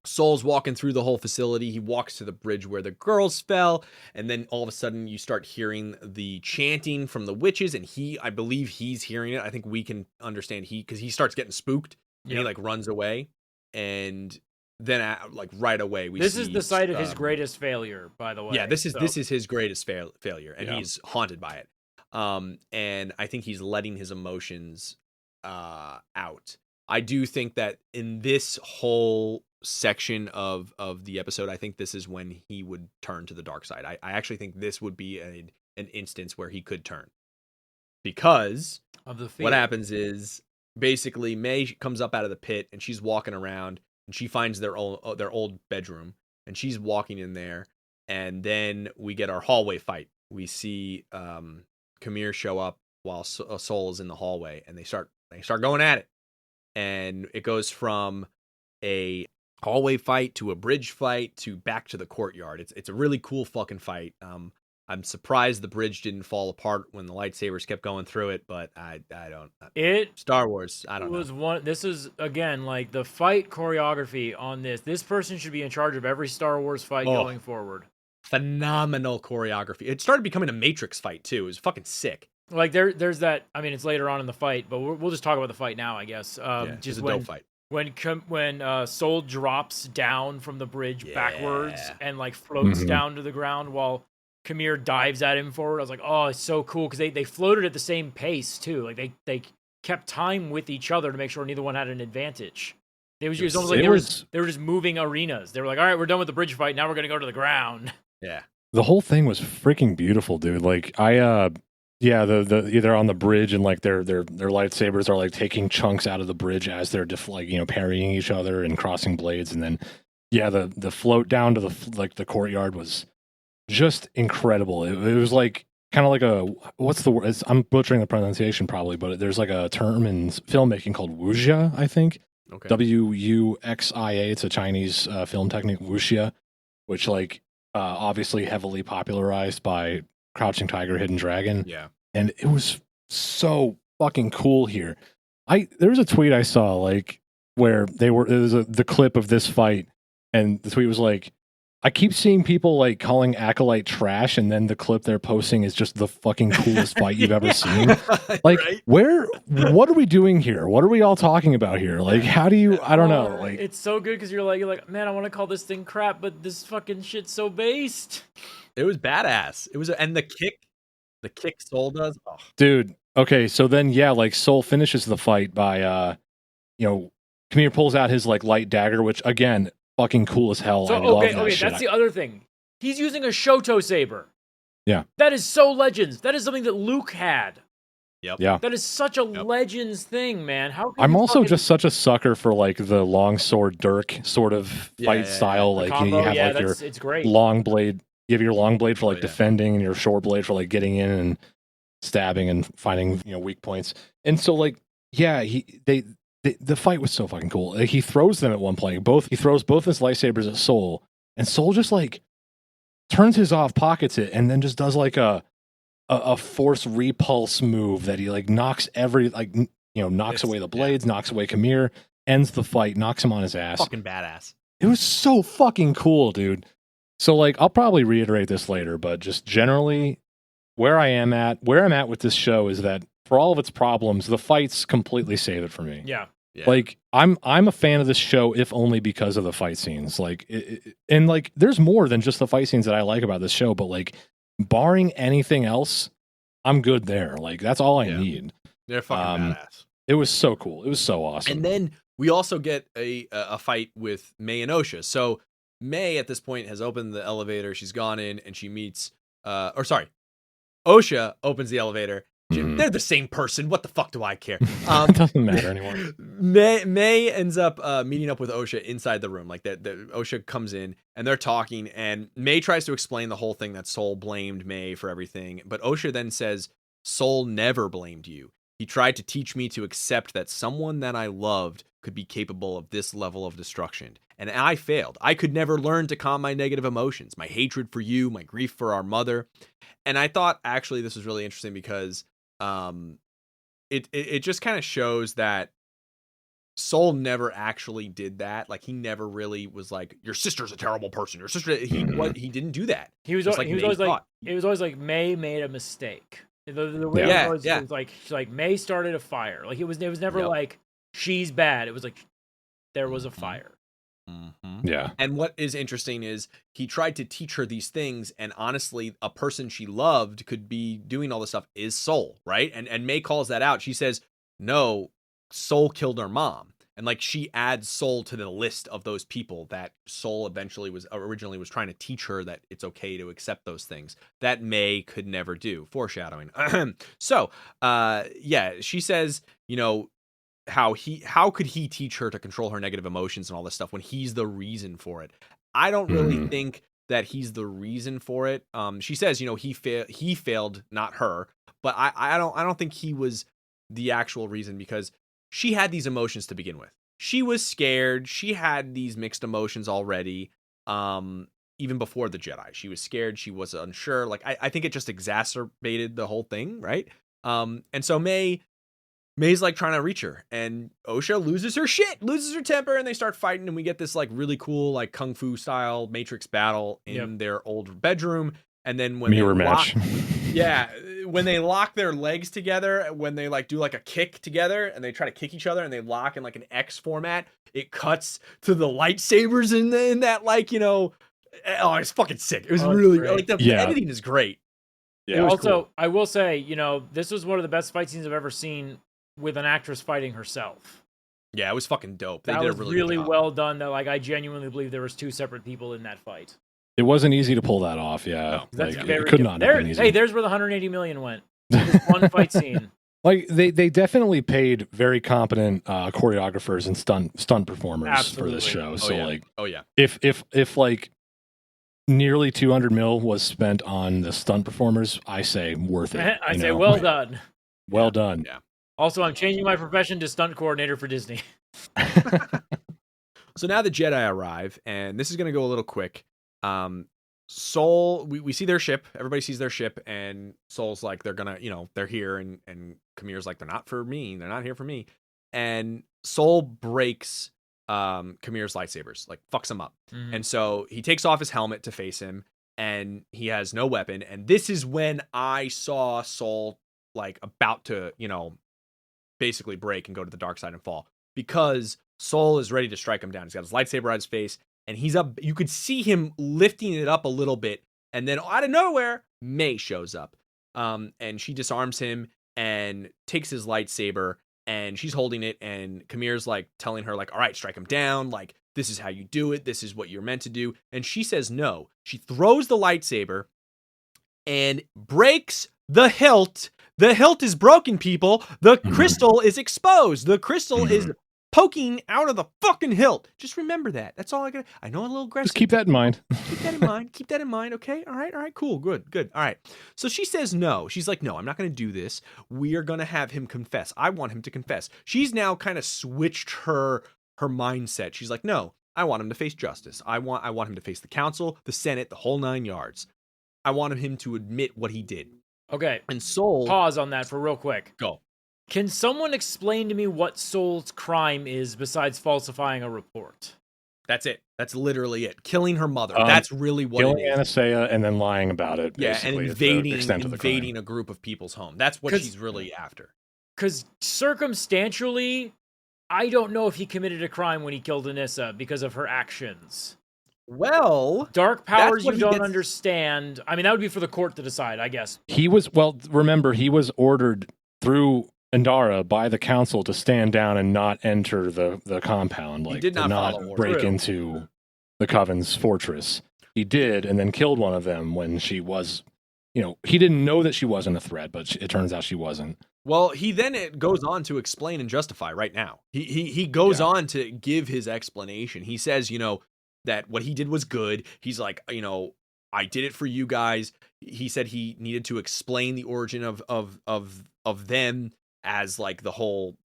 Soul's walking through the whole facility. He walks to the bridge where the girls fell, and then all of a sudden you start hearing the chanting from the witches, and I believe he's hearing it. I think we can understand because he starts getting spooked, and he like runs away, and then like right away this is the site of his greatest failure, by the way. Yeah, this is his greatest failure, and he's haunted by it. And I think he's letting his emotions out. I do think that in this whole section of the episode, I think this is when he would turn to the dark side. I actually think this would be an instance where he could turn, because of the fear. What happens is basically May comes up out of the pit, and she's walking around, and she finds their old bedroom, and she's walking in there, and then we get our hallway fight. We see Kamir show up while Soul is in the hallway, and they start going at it. And it goes from a hallway fight to a bridge fight to back to the courtyard. It's a really cool fucking fight. I'm surprised the bridge didn't fall apart when the lightsabers kept going through it, but I don't. Star Wars, I don't know. This is again like the fight choreography on this. This person should be in charge of every Star Wars fight going forward. Phenomenal choreorography. It started becoming a Matrix fight too. It was fucking sick. Like there's that. I mean, it's later on in the fight, but we'll just talk about the fight now, I guess. Just a dope fight. When Soul drops down from the bridge backwards and like floats down to the ground while Kamir dives at him forward, I was like, oh, it's so cool, because they floated at the same pace too. Like they kept time with each other to make sure neither one had an advantage. It was almost like they were just moving arenas. They were like, all right, we're done with the bridge fight. Now we're gonna go to the ground. Yeah. The whole thing was freaking beautiful, dude. Like the they're on the bridge, and like their lightsabers are like taking chunks out of the bridge as they're parrying each other and crossing blades, and then the float down to the courtyard was just incredible. It was like kind of like what's the word? I'm butchering the pronunciation probably, but there's like a term in filmmaking called wuxia, I think. Okay. Wuxia. It's a Chinese film technique, wuxia, which obviously heavily popularized by Crouching Tiger, Hidden Dragon. Yeah. And it was so fucking cool here. There was a tweet I saw where the clip of this fight, and the tweet was like, I keep seeing people calling Acolyte trash, and then the clip they're posting is just the fucking coolest fight you've ever seen. Right? What are we doing here? What are we all talking about here? How do you, I don't know. It's so good because you're like, man, I want to call this thing crap, but this fucking shit's so based. It was badass. It was, and the kick Soul does. Oh. Dude. Okay. So then, Soul finishes the fight by, Kamir pulls out his light dagger, which again, fucking cool as hell. So, I love that shit. That's the other thing. He's using a Shoto saber. Yeah. That is so Legends. That is something that Luke had. Yep. Yeah. That is such a Legends thing, man. I'm also just such a sucker for the long sword dirk sort of fight style. Combo, you have it's great. Long blade. You have your long blade for defending, and your short blade for getting in and stabbing and finding weak points. And so the fight was so fucking cool. He throws them at one point. He throws both his lightsabers at Soul, and Soul just turns his off, pockets it, and then just does a force repulse move that he knocks knocks away the blades, knocks away Kamir, ends the fight, knocks him on his ass. Fucking badass. It was so fucking cool, dude. So like I'll probably reiterate this later, but just generally where I'm at with this show is that for all of its problems, the fights completely save it for me. Yeah. Yeah. Like I'm a fan of this show if only because of the fight scenes. Like and like there's more than just the fight scenes that I like about this show, but like barring anything else, I'm good there. Like that's all I need. They're fucking badass. It was so cool. It was so awesome. And then we also get a fight with May and Osha. So May at this point has opened the elevator. She's gone in and she meets Osha opens the elevator. They're the same person. What the fuck do I care? It doesn't matter anymore. May ends up meeting up with Osha inside the room. Like the Osha comes in and they're talking, and May tries to explain the whole thing that Soul blamed May for everything. But Osha then says, Soul never blamed you. He tried to teach me to accept that someone that I loved could be capable of this level of destruction. And I failed. I could never learn to calm my negative emotions, my hatred for you, my grief for our mother. And I thought actually this was really interesting because it just kind of shows that Soul never actually did that. Like he never really was like, your sister's a terrible person. Your sister, he didn't do that. He was always like May made a mistake. The way it was like she's like May started a fire. Like it was never like she's bad. It was like there was a fire. Mm-hmm. Yeah. And what is interesting is he tried to teach her these things, and honestly, a person she loved could be doing all this stuff is Soul, right? And May calls that out. She says, no, Soul killed her mom. And like she adds Soul to the list of those people that Soul originally was trying to teach her that it's okay to accept those things that May could never do. Foreshadowing. So, she says, how could he teach her to control her negative emotions and all this stuff when he's the reason for it? I don't really think that he's the reason for it. She says, he failed, not her, but I don't think he was the actual reason, because she had these emotions to begin with. She was scared. She had these mixed emotions already. Even before the Jedi, she was scared. She was unsure. Like, I think it just exacerbated the whole thing. Right. And so May's like trying to reach her, and Osha loses her temper, and they start fighting, and we get this like really cool like kung fu style Matrix battle in their old bedroom. And then when when they lock their legs together, when they like do like a kick together and they try to kick each other and they lock in like an X format, it cuts to the lightsabers in that like, it's fucking sick. It was really great. Like the editing is great. Yeah. Also, cool. I will say, this was one of the best fight scenes I've ever seen with an actress fighting herself. Yeah, it was fucking dope. That was really well done. That like I genuinely believe there was two separate people in that fight. It wasn't easy to pull that off. Yeah, no, like, it could not have been easy. Hey, there's where the 180 million went. This one fight scene. Like they definitely paid very competent choreographers and stunt performers for this show. If like nearly 200 mil was spent on the stunt performers, I say worth it. I say well done. Well done. Yeah. Also, I'm changing my profession to stunt coordinator for Disney. So now the Jedi arrive, and this is going to go a little quick. Soul, we see their ship. Everybody sees their ship, and Soul's like, they're gonna, they're here, and Kamir's like, they're not for me. They're not here for me. And Soul breaks Kamir's lightsabers, like fucks him up. Mm-hmm. And so he takes off his helmet to face him, and he has no weapon. And this is when I saw Soul like about to, basically break and go to the dark side and fall, because Soul is ready to strike him down. He's got his lightsaber on his face, and he's up. You could see him lifting it up a little bit, and then out of nowhere, May shows up, and she disarms him and takes his lightsaber, and she's holding it, and Kamir's like telling her like, all right, strike him down, like this is how you do it, this is what you're meant to do. And she says no. She throws the lightsaber and breaks the hilt. The hilt is broken, people. The crystal is exposed. The crystal is poking out of the fucking hilt. Just remember that. That's all I got. I know I'm a little aggressive. Just keep that in mind. Keep that in mind. Okay. All right. Cool. Good. All right. So she says no. She's like, no, I'm not going to do this. We are going to have him confess. I want him to confess. She's now kind of switched her mindset. She's like, no, I want him to face justice. I want him to face the council, the Senate, the whole 9 yards. I wanted him to admit what he did. Okay. And Soul... Pause on that for real quick. Go. Can someone explain to me what Soul's crime is besides falsifying a report? That's it. That's literally it. Killing her mother. Um, That's really what Killing it is. Anastasia and then lying about it. Yeah, and Basically, is the extent of the crime. invading a group of people's home. That's what 'Cause- she's really after. Because circumstantially, I don't know if he committed a crime when he killed Anissa because of her actions. Well, Dark powers what you he don't gets- understand. I mean, that would be for the court to decide, I guess. He was, well, remember, he was ordered through Andara by the council to stand down and not enter the compound. Like, did to not follow orders. break True. into the Coven's fortress. He did, and then killed one of them when she was, he didn't know that she wasn't a threat, but it turns out she wasn't. Well, he then it goes on to explain and justify right now. He goes on to give his explanation. He says, that what he did was good. He's like, I did it for you guys. He said he needed to explain the origin of them as like the whole,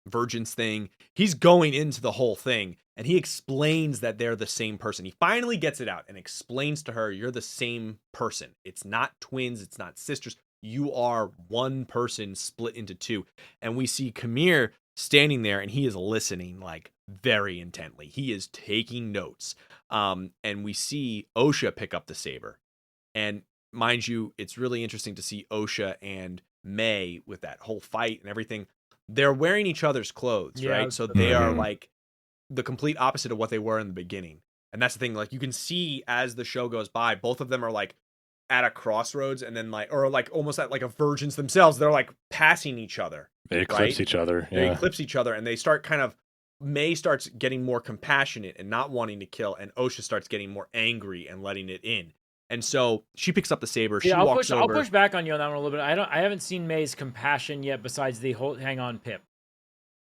virgins thing. He's going into the whole thing, and he explains that they're the same person. He finally gets it out and explains to her, you're the same person. It's not twins. It's not sisters. You are one person split into two. And we see Kamir standing there, and he is listening like very intently. He is taking notes. And we see Osha pick up the saber. And mind you, it's really interesting to see Osha and May with that whole fight and everything. They're wearing each other's clothes, Yeah, right? So they are like the complete opposite of what they were in the beginning. And that's the thing. Like, you can see as the show goes by, both of them are like at a crossroads, and then almost at like a virgins themselves. They're like passing each other. They eclipse each other. They Yeah. eclipse each other, and they start May starts getting more compassionate and not wanting to kill, and Osha starts getting more angry and letting it in. And so she picks up the saber. She walks over. I'll push back on you on that one a little bit. I haven't seen May's compassion yet, besides the whole hang on Pip.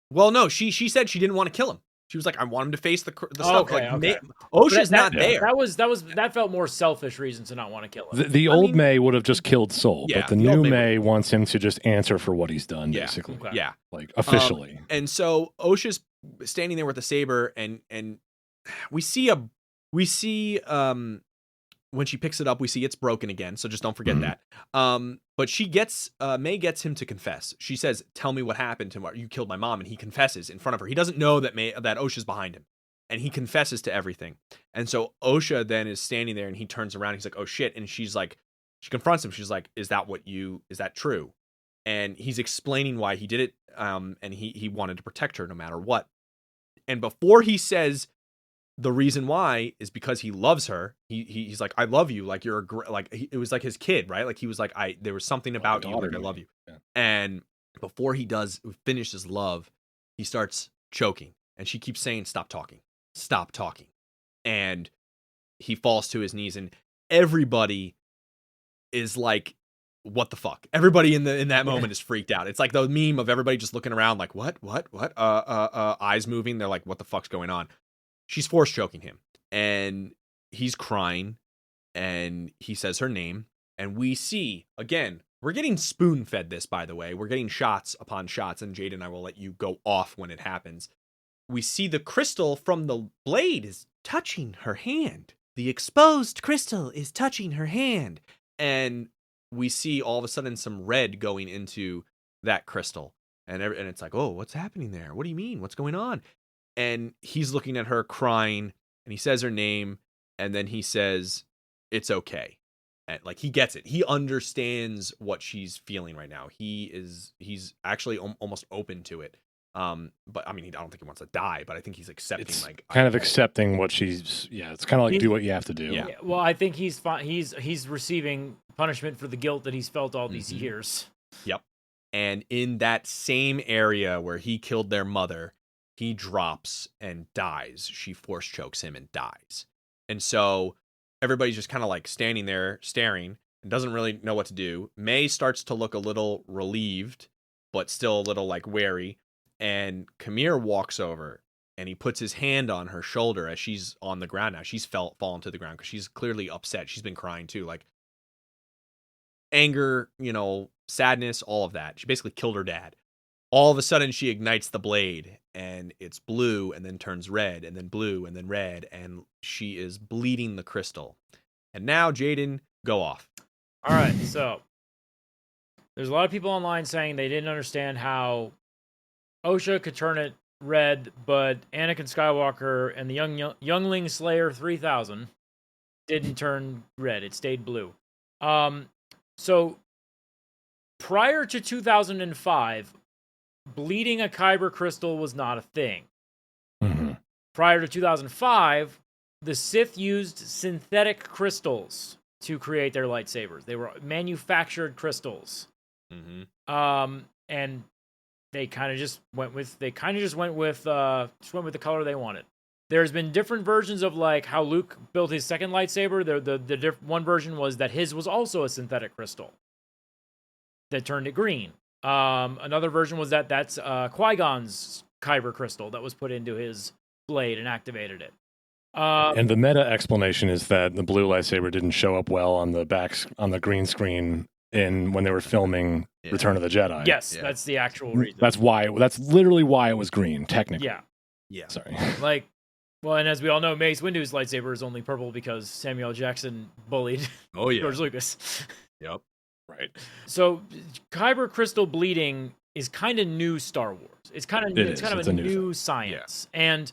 Well, no, she said she didn't want to kill him. She was like, I want him to face the stuff. Okay, okay. Osha's not there. That felt more selfish reason to not want to kill him. The old May would have just killed Soul, Yeah, but the the old new May May wants him to just answer for what he's done, Yeah, basically. okay. Yeah. Like, officially. And so Osha's standing there with the saber, and we see when she picks it up, we see it's broken again. So just don't forget that. But she May gets him to confess. She says, "Tell me what happened to you killed my mom," and he confesses in front of her. He doesn't know that Osha's behind him, and he confesses to everything. And so Osha then is standing there, and he turns around. He's like, "Oh shit!" And she confronts him. She's like, "Is that true?" And he's explaining why he did it. And he wanted to protect her no matter what. And before he says the reason why is because he loves her, he's like, "I love you. Like, you're it was like his kid, right? Like, he was like, there was something about you. Like, I love you." Yeah. And before he does finish his love, he starts choking, and she keeps saying, "Stop talking, stop talking." And he falls to his knees, and everybody is like, what the fuck? Everybody in that moment is freaked out. It's like the meme of everybody just looking around like, what? Eyes moving. They're like, what the fuck's going on? She's force choking him, and he's crying, and he says her name, and we see, again, we're getting spoon-fed this, by the way. We're getting shots upon shots, and Jaden, I will let you go off when it happens. We see the crystal from the blade is touching her hand. The exposed crystal is touching her hand, and we see all of a sudden some red going into that crystal, and it's like, oh, what's happening there? What do you mean? What's going on? And he's looking at her crying, and he says her name, and then he says, "It's okay." And like, he gets it. He understands what she's feeling right now. He's actually almost open to it. But I mean, I don't think he wants to die, but I think he's accepting, It's like, kind of accepting what she's. Yeah, it's kind of like do what you have to do. Yeah. Well, I think he's fine. He's receiving punishment for the guilt that he's felt all these years. Yep. And in that same area where he killed their mother, he drops and dies. She force chokes him and dies. And so everybody's just kind of like standing there staring and doesn't really know what to do. May starts to look a little relieved, but still a little like wary. And Kamir walks over, and he puts his hand on her shoulder as she's on the ground now. She's fallen to the ground because she's clearly upset. She's been crying too, like anger, sadness, all of that. She basically killed her dad. All of a sudden, she ignites the blade, and it's blue, and then turns red, and then blue, and then red, and she is bleeding the crystal. And now, Jaden, go off. All right, so there's a lot of people online saying they didn't understand how Osha could turn it red, but Anakin Skywalker and the Youngling Slayer 3000 didn't turn red. It stayed blue. So prior to 2005, bleeding a kyber crystal was not a thing. Mm-hmm. Prior to 2005, the Sith used synthetic crystals to create their lightsabers. They were manufactured crystals. Mm-hmm. And they kind of just went with the color they wanted. There's been different versions of like how Luke built his second lightsaber. The one version was that his was also a synthetic crystal that turned it green. Another version was that's Qui-Gon's kyber crystal that was put into his blade and activated it. And the meta explanation is that the blue lightsaber didn't show up well on the green screen when they were filming Return of the Jedi. Yes, that's the actual reason. That's literally why it was green, technically. Yeah. Sorry. And as we all know, Mace Windu's lightsaber is only purple because Samuel L. Jackson bullied George Lucas. Yep. Right. So kyber crystal bleeding is kind of new Star Wars. It's kind of new. It's kind of a new science. Yeah. And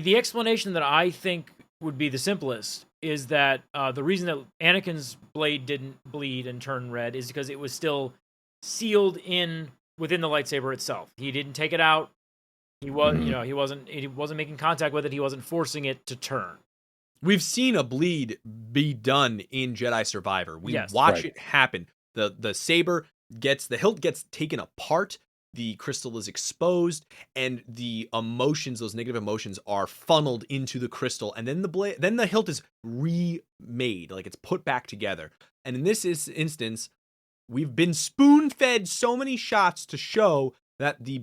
the explanation that I think would be the simplest is that the reason that Anakin's blade didn't bleed and turn red is because it was still sealed within the lightsaber itself. He didn't take it out. He wasn't making contact with it. He wasn't forcing it to turn. We've seen a bleed be done in Jedi Survivor. We watch it happen. The saber the hilt gets taken apart. The crystal is exposed, and the emotions, those negative emotions, are funneled into the crystal, and then the hilt is remade, like it's put back together. And in this instance, we've been spoon-fed so many shots to show that the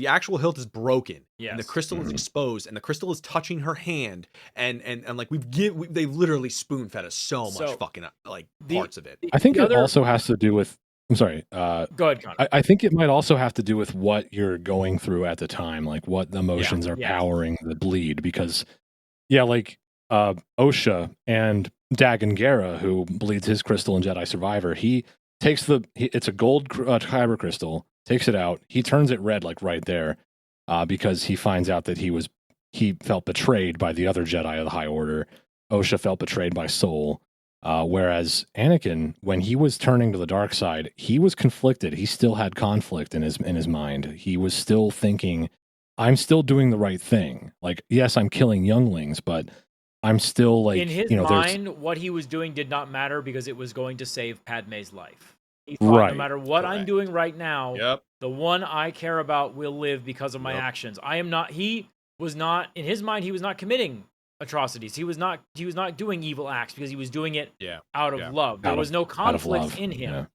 actual hilt is broken, and the crystal is exposed, and the crystal is touching her hand, and like they've literally spoon-fed us so much fucking parts of it. I think it also has to do with. I'm sorry. Go ahead, Connor. I think it might also have to do with what you're going through at the time, like what the emotions are powering the bleed. Because, Osha and Dagan Gera, who bleeds his crystal in Jedi Survivor, he takes it's a gold kyber crystal, takes it out, he turns it red like right there, because he finds out that he felt betrayed by the other Jedi of the High Order. Osha felt betrayed by Soul. Whereas Anakin, when he was turning to the dark side, he was conflicted. He still had conflict in his mind. He was still thinking, "I'm still doing the right thing. Like, yes, I'm killing younglings, but I'm still like." In his mind, what he was doing did not matter because it was going to save Padme's life. He thought, no matter what I'm doing right now, the one I care about will live because of my actions. I am not. He was not in his mind. He was not committing atrocities. He was not doing evil acts because he was doing it out of love. There was no conflict in him.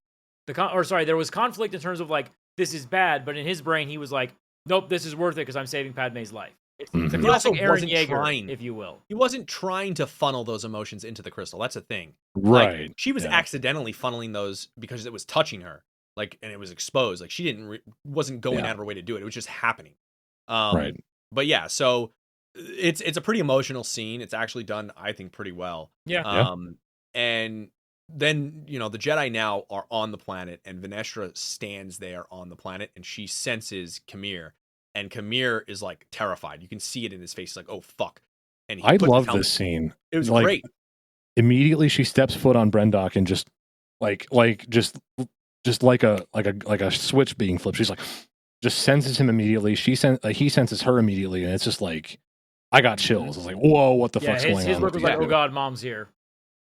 There was conflict in terms of like, this is bad, but in his brain he was like, nope, this is worth it because I'm saving Padme's life. It's the classic Eren Yeager, if you will. He wasn't trying to funnel those emotions into the crystal. That's a thing. Right. Like, she was accidentally funneling those because it was touching her, like, and it was exposed. Like, she wasn't going out of her way to do it. It was just happening. Right. But yeah, so it's a pretty emotional scene. It's actually done, I think, pretty well. Yeah. And then, the Jedi now are on the planet, and Venestra stands there on the planet, and she senses Kamir, and Kamir is like terrified. You can see it in his face. He's like, "Oh fuck!" And I love this scene. It was like, great. Immediately, she steps foot on Brendock and just like a switch being flipped. She's like, just senses him immediately. He senses her immediately, and it's just like, I got chills. I was like, whoa, what the fuck's going on? His look was like, oh god, mom's here.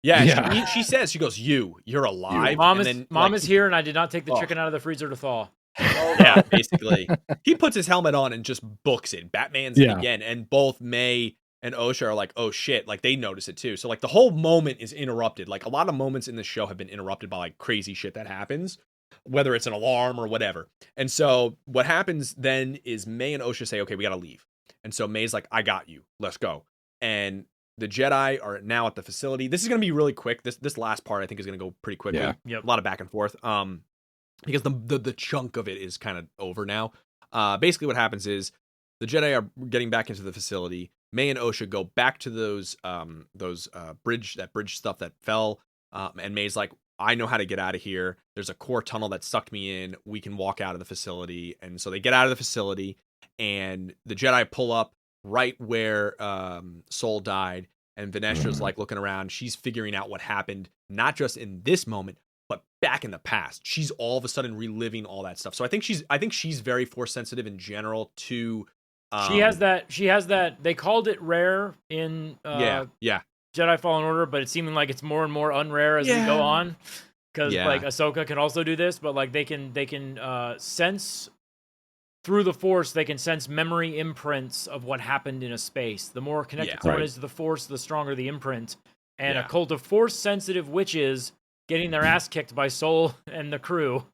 Yeah. She says, she goes, you're alive. Mom is here, and I did not take the chicken out of the freezer to thaw. Yeah, basically. He puts his helmet on and just books it. Batman's it again. And both May and Osha are like, oh shit, like they notice it too. So like the whole moment is interrupted. Like a lot of moments in the show have been interrupted by like crazy shit that happens, whether it's an alarm or whatever. And so what happens then is May and Osha say, okay, we gotta leave. And so May's like, I got you. Let's go. And the Jedi are now at the facility. This is going to be really quick. This last part, I think, is going to go pretty quickly. Yeah. Yep. A lot of back and forth. Because the chunk of it is kind of over now. Basically, what happens is the Jedi are getting back into the facility. May and Osha go back to those bridge stuff that fell. And May's like, I know how to get out of here. There's a core tunnel that sucked me in. We can walk out of the facility. And so they get out of the facility, and the Jedi pull up right where Soul died. And Vanessa's like looking around. She's figuring out what happened, not just in this moment, but back in the past. She's all of a sudden reliving all that stuff. So I think she's very force sensitive in general to. She has that. They called it rare in Jedi Fallen Order, but it's seeming like it's more and more unrare as we go on. Because like Ahsoka can also do this, but like they can sense through the Force. They can sense memory imprints of what happened in a space. The more connected someone is to the Force, the stronger the imprint. And a cult of Force-sensitive witches getting their ass kicked by Soul and the crew.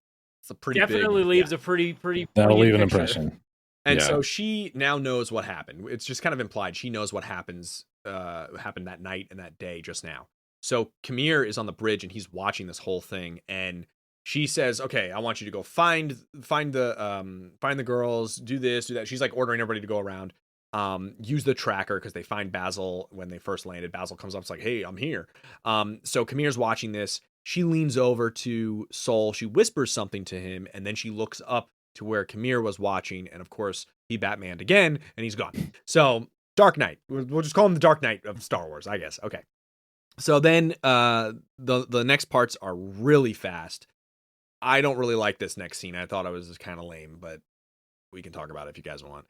It's a pretty definitely leaves a pretty. That'll leave an picture. impression. And so she now knows what happened. It's just kind of implied. She knows what happened that night and that day just now. So Kamir is on the bridge and he's watching this whole thing. And she says, "Okay, I want you to go find the girls, do this, do that." She's like ordering everybody to go around. Use the tracker because they find Basil when they first landed. Basil comes up, it's like, "Hey, I'm here." So Kamir's watching this. She leans over to Soul. She whispers something to him, and then she looks up to where Kamir was watching, and of course he Batmaned again, and he's gone. So Dark Knight. We'll just call him the Dark Knight of Star Wars, I guess. Okay. So then the next parts are really fast. I don't really like this next scene. I thought it was kind of lame, but we can talk about it if you guys want.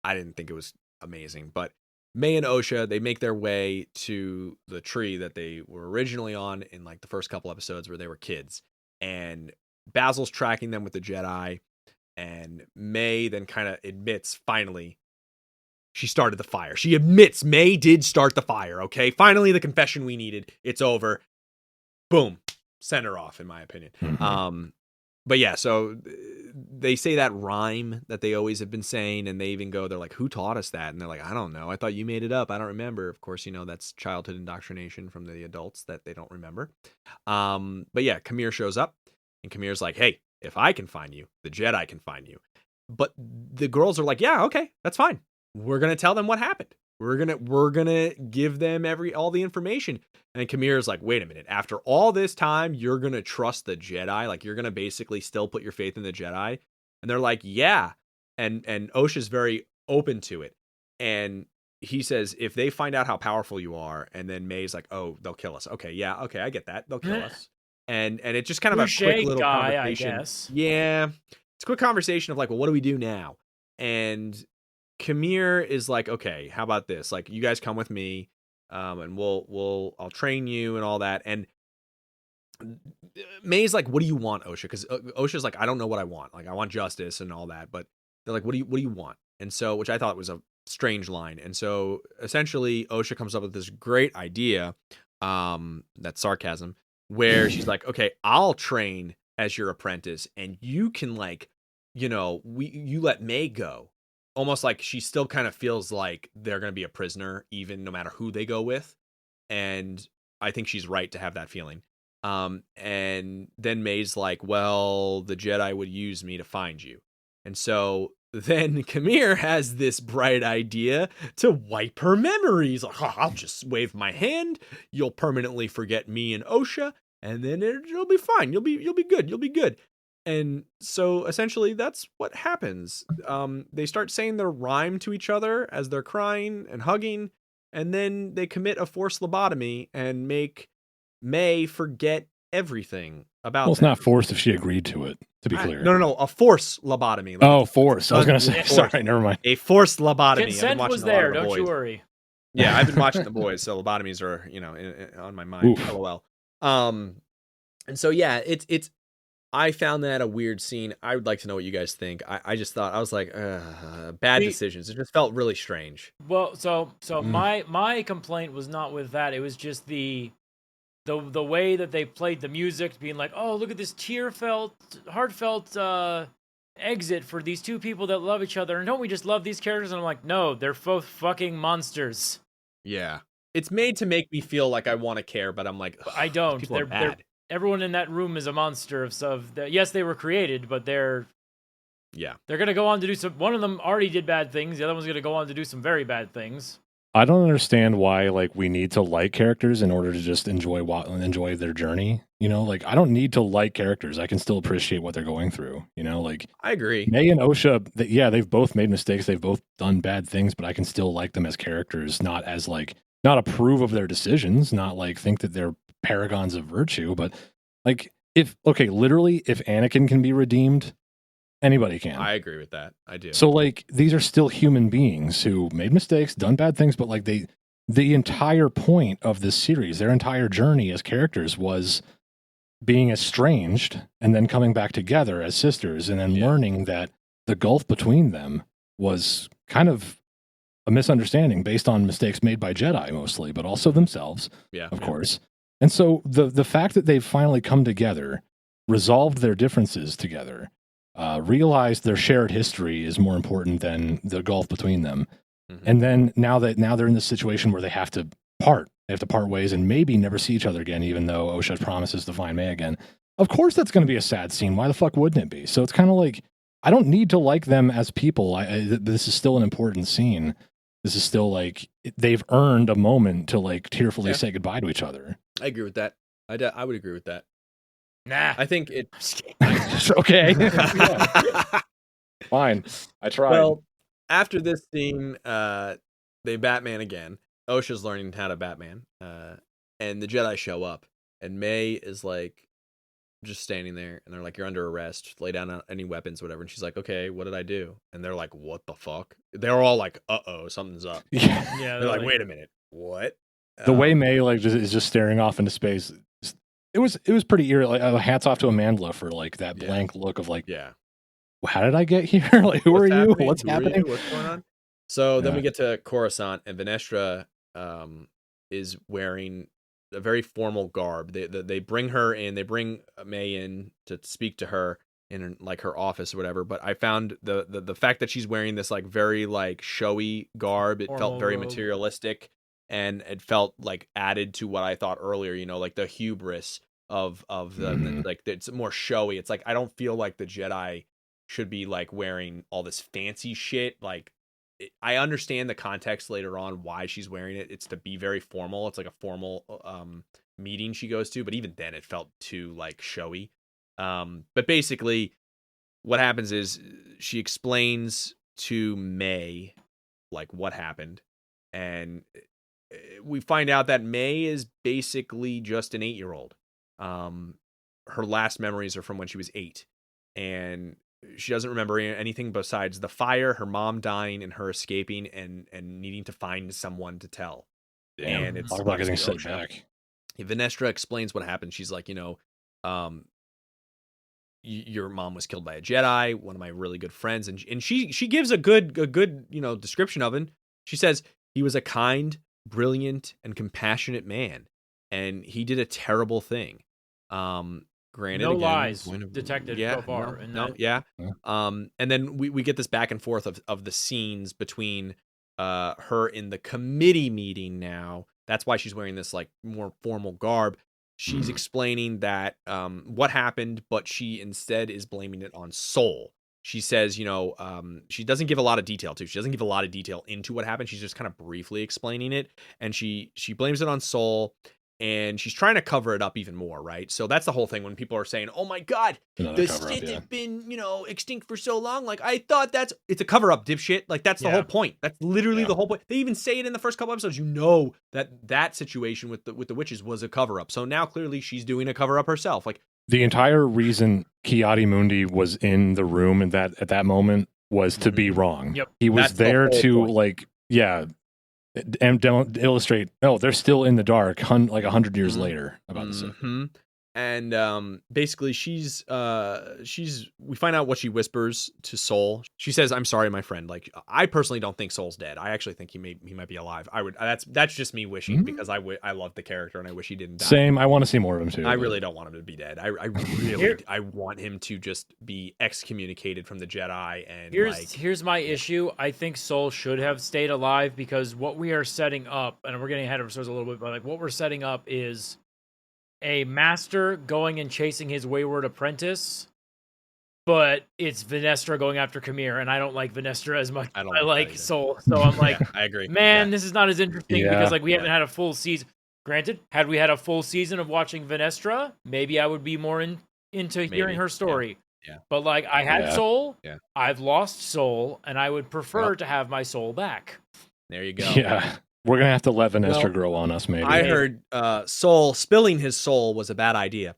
I didn't think it was amazing, but May and Osha, they make their way to the tree that they were originally on in like the first couple episodes where they were kids, and Basil's tracking them with the Jedi. And May then kind of admits, finally, she started the fire. She admits May did start the fire, okay? Finally, the confession we needed. It's over. Boom. Send her off, in my opinion. But yeah, so they say that rhyme that they always have been saying, and they even go, they're like, "Who taught us that?" And they're like, "I don't know. I thought you made it up. I don't remember." Of course, that's childhood indoctrination from the adults that they don't remember. But yeah, Kamir shows up, and Kamir's like, "Hey, if I can find you, the Jedi can find you." But the girls are like, "Yeah, okay, that's fine. We're gonna tell them what happened. We're gonna give them all the information." And Kamir's like, "Wait a minute. After all this time, you're gonna trust the Jedi? Like you're gonna basically still put your faith in the Jedi?" And they're like, "Yeah." And Osha's very open to it. And he says, "If they find out how powerful you are," and then May's like, "Oh, they'll kill us." Okay, yeah, okay, I get that. They'll kill us. And it's just kind of a quick little conversation. I guess. Yeah. It's a quick conversation of like, well, what do we do now? And Kamir is like, "Okay, how about this? Like, you guys come with me, and I'll train you and all that." And May's like, "What do you want, Osha?" Because Osha's like, "I don't know what I want. Like, I want justice and all that." But they're like, "What do you want?" And so, which I thought was a strange line. And so, essentially, Osha comes up with this great idea, that's sarcasm, where she's like, "Okay, I'll train as your apprentice, and you can you let May go." Almost like she still kind of feels like they're going to be a prisoner, even no matter who they go with. And I think she's right to have that feeling. And then May's like, "Well, the Jedi would use me to find you." And so then Kamir has this bright idea to wipe her memories. Like, "I'll just wave my hand. You'll permanently forget me and Osha, and then it'll be fine. You'll be good. You'll be good." And so essentially that's what happens. They start saying their rhyme to each other as they're crying and hugging, and then they commit a forced lobotomy and make May forget everything about Well, it's them. not forced if she agreed to it, to be clear. No, a forced lobotomy. Oh, forced. I was going to say, sorry, never mind. A forced lobotomy. Consent was there, don't you worry. Yeah, I've been watching The Boys, so lobotomies are, on my mind. Oof. LOL. And so yeah, it's I found that a weird scene. I would like to know what you guys think. I just thought, I was like, bad decisions. It just felt really strange. Well, so my complaint was not with that. It was just the way that they played the music, being like, "Oh, look at this heartfelt exit for these two people that love each other. And don't we just love these characters?" And I'm like, no, they're both fucking monsters. Yeah. It's made to make me feel like I want to care, but I'm like, I don't. People are bad. Everyone in that room is a monster yes, they were created, but they're going to go on to do some. One of them already did bad things. The other one's going to go on to do some very bad things. I don't understand why like we need to like characters in order to just enjoy their journey. You know, like I don't need to like characters. I can still appreciate what they're going through. You know, like I agree. May and Osha, they've both made mistakes. They've both done bad things, but I can still like them as characters, not as like not approve of their decisions, not like think that they're paragons of virtue, but like literally, if Anakin can be redeemed, anybody can. I agree with that. I do. So like these are still human beings who made mistakes, done bad things, but like the entire point of this series, their entire journey as characters was being estranged and then coming back together as sisters and then learning that the gulf between them was kind of a misunderstanding based on mistakes made by Jedi mostly, but also themselves, of course. And so the fact that they've finally come together, resolved their differences together, realized their shared history is more important than the gulf between them. Mm-hmm. And then now they're in this situation where they have to part. They have to part ways and maybe never see each other again, even though Osha promises to find May again. Of course, that's going to be a sad scene. Why the fuck wouldn't it be? So it's kind of like, I don't need to like them as people. This is still an important scene. This is still like, they've earned a moment to like tearfully say goodbye to each other. I agree with that. I would agree with that. Nah. I think it... Okay. Fine. I tried. Well, after this scene, they Batman again. Osha's learning how to Batman, and the Jedi show up, and May is like just standing there, and they're like, "You're under arrest. Lay down any weapons, whatever." And she's like, "Okay, what did I do?" And they're like, "What the fuck?" They're all like, "Uh-oh, something's up." Yeah. They're like, "Wait a minute, what?" The way May like is just staring off into space, it was pretty eerie. Like hats off to Amandla for like that blank look of like, how did I get here? Like, who are you? What's happening? What's going on? So then we get to Coruscant, and Venestra is wearing a very formal garb. They bring her in. They bring May in to speak to her in like her office or whatever. But I found the fact that she's wearing this like very like showy garb. It felt very materialistic, and it felt like added to what I thought earlier. You know, like the hubris of the like it's more showy. It's like I don't feel like the Jedi should be like wearing all this fancy shit. Like I understand the context later on why she's wearing it. It's to be very formal. It's like a formal meeting she goes to, but even then it felt too like showy. But basically what happens is she explains to May like what happened, and we find out that May is basically just an 8-year-old. Her last memories are from when she was 8, and she doesn't remember anything besides the fire, her mom dying, and her escaping and needing to find someone to tell. Damn. And it's talk about getting set back. Venestra explains what happened. She's like, your mom was killed by a Jedi, one of my really good friends, and she gives a good description of him. She says he was a kind, brilliant, and compassionate man, and he did a terrible thing. Granted, no again, lies detected so far. And then we get this back and forth of the scenes between her in the committee meeting now. That's why she's wearing this like more formal garb. She's explaining that what happened, but she instead is blaming it on Soul. She says, she doesn't give a lot of detail too. She doesn't give a lot of detail into what happened. She's just kind of briefly explaining it, and she blames it on Soul. And she's trying to cover it up even more, right? So that's the whole thing when people are saying, "Oh my God, the Sith has been, extinct for so long." Like I thought it's a cover up, dipshit. Like that's the whole point. That's literally the whole point. They even say it in the first couple episodes. That situation with the witches was a cover up. So now clearly she's doing a cover up herself. Like the entire reason Ki-Adi-Mundi was in the room and that at that moment was to be wrong. Yep. He was there to point. And don't illustrate. Oh, they're still in the dark, like 100 years later about this. And basically, we find out what she whispers to Soul. She says, "I'm sorry, my friend. Like, I personally don't think Soul's dead. I actually think he might be alive. I would. That's just me wishing because I love the character and I wish he didn't die. Same. I want to see more of him too. I really don't want him to be dead. I want him to just be excommunicated from the Jedi. And here's my issue. I think Soul should have stayed alive because what we are setting up, and we're getting ahead of ourselves a little bit, but like what we're setting up is a master going and chasing his wayward apprentice but it's Venestra going after Kamir, and I don't like Venestra as much I as don't I like like that either. Soul. So I'm like, Yeah, I agree. man, Yeah. this is not as interesting Yeah. because like we haven't had a full season. Granted, had we had a full season of watching Venestra, maybe I would be more into hearing Maybe. her story. Yeah. But like I had Yeah. Soul, Yeah. I've lost Soul, and I would prefer Well, to have my soul back. there you go. Yeah. We're gonna have to let Venestra Well, grow on us, maybe. I heard Soul spilling his soul was a bad idea.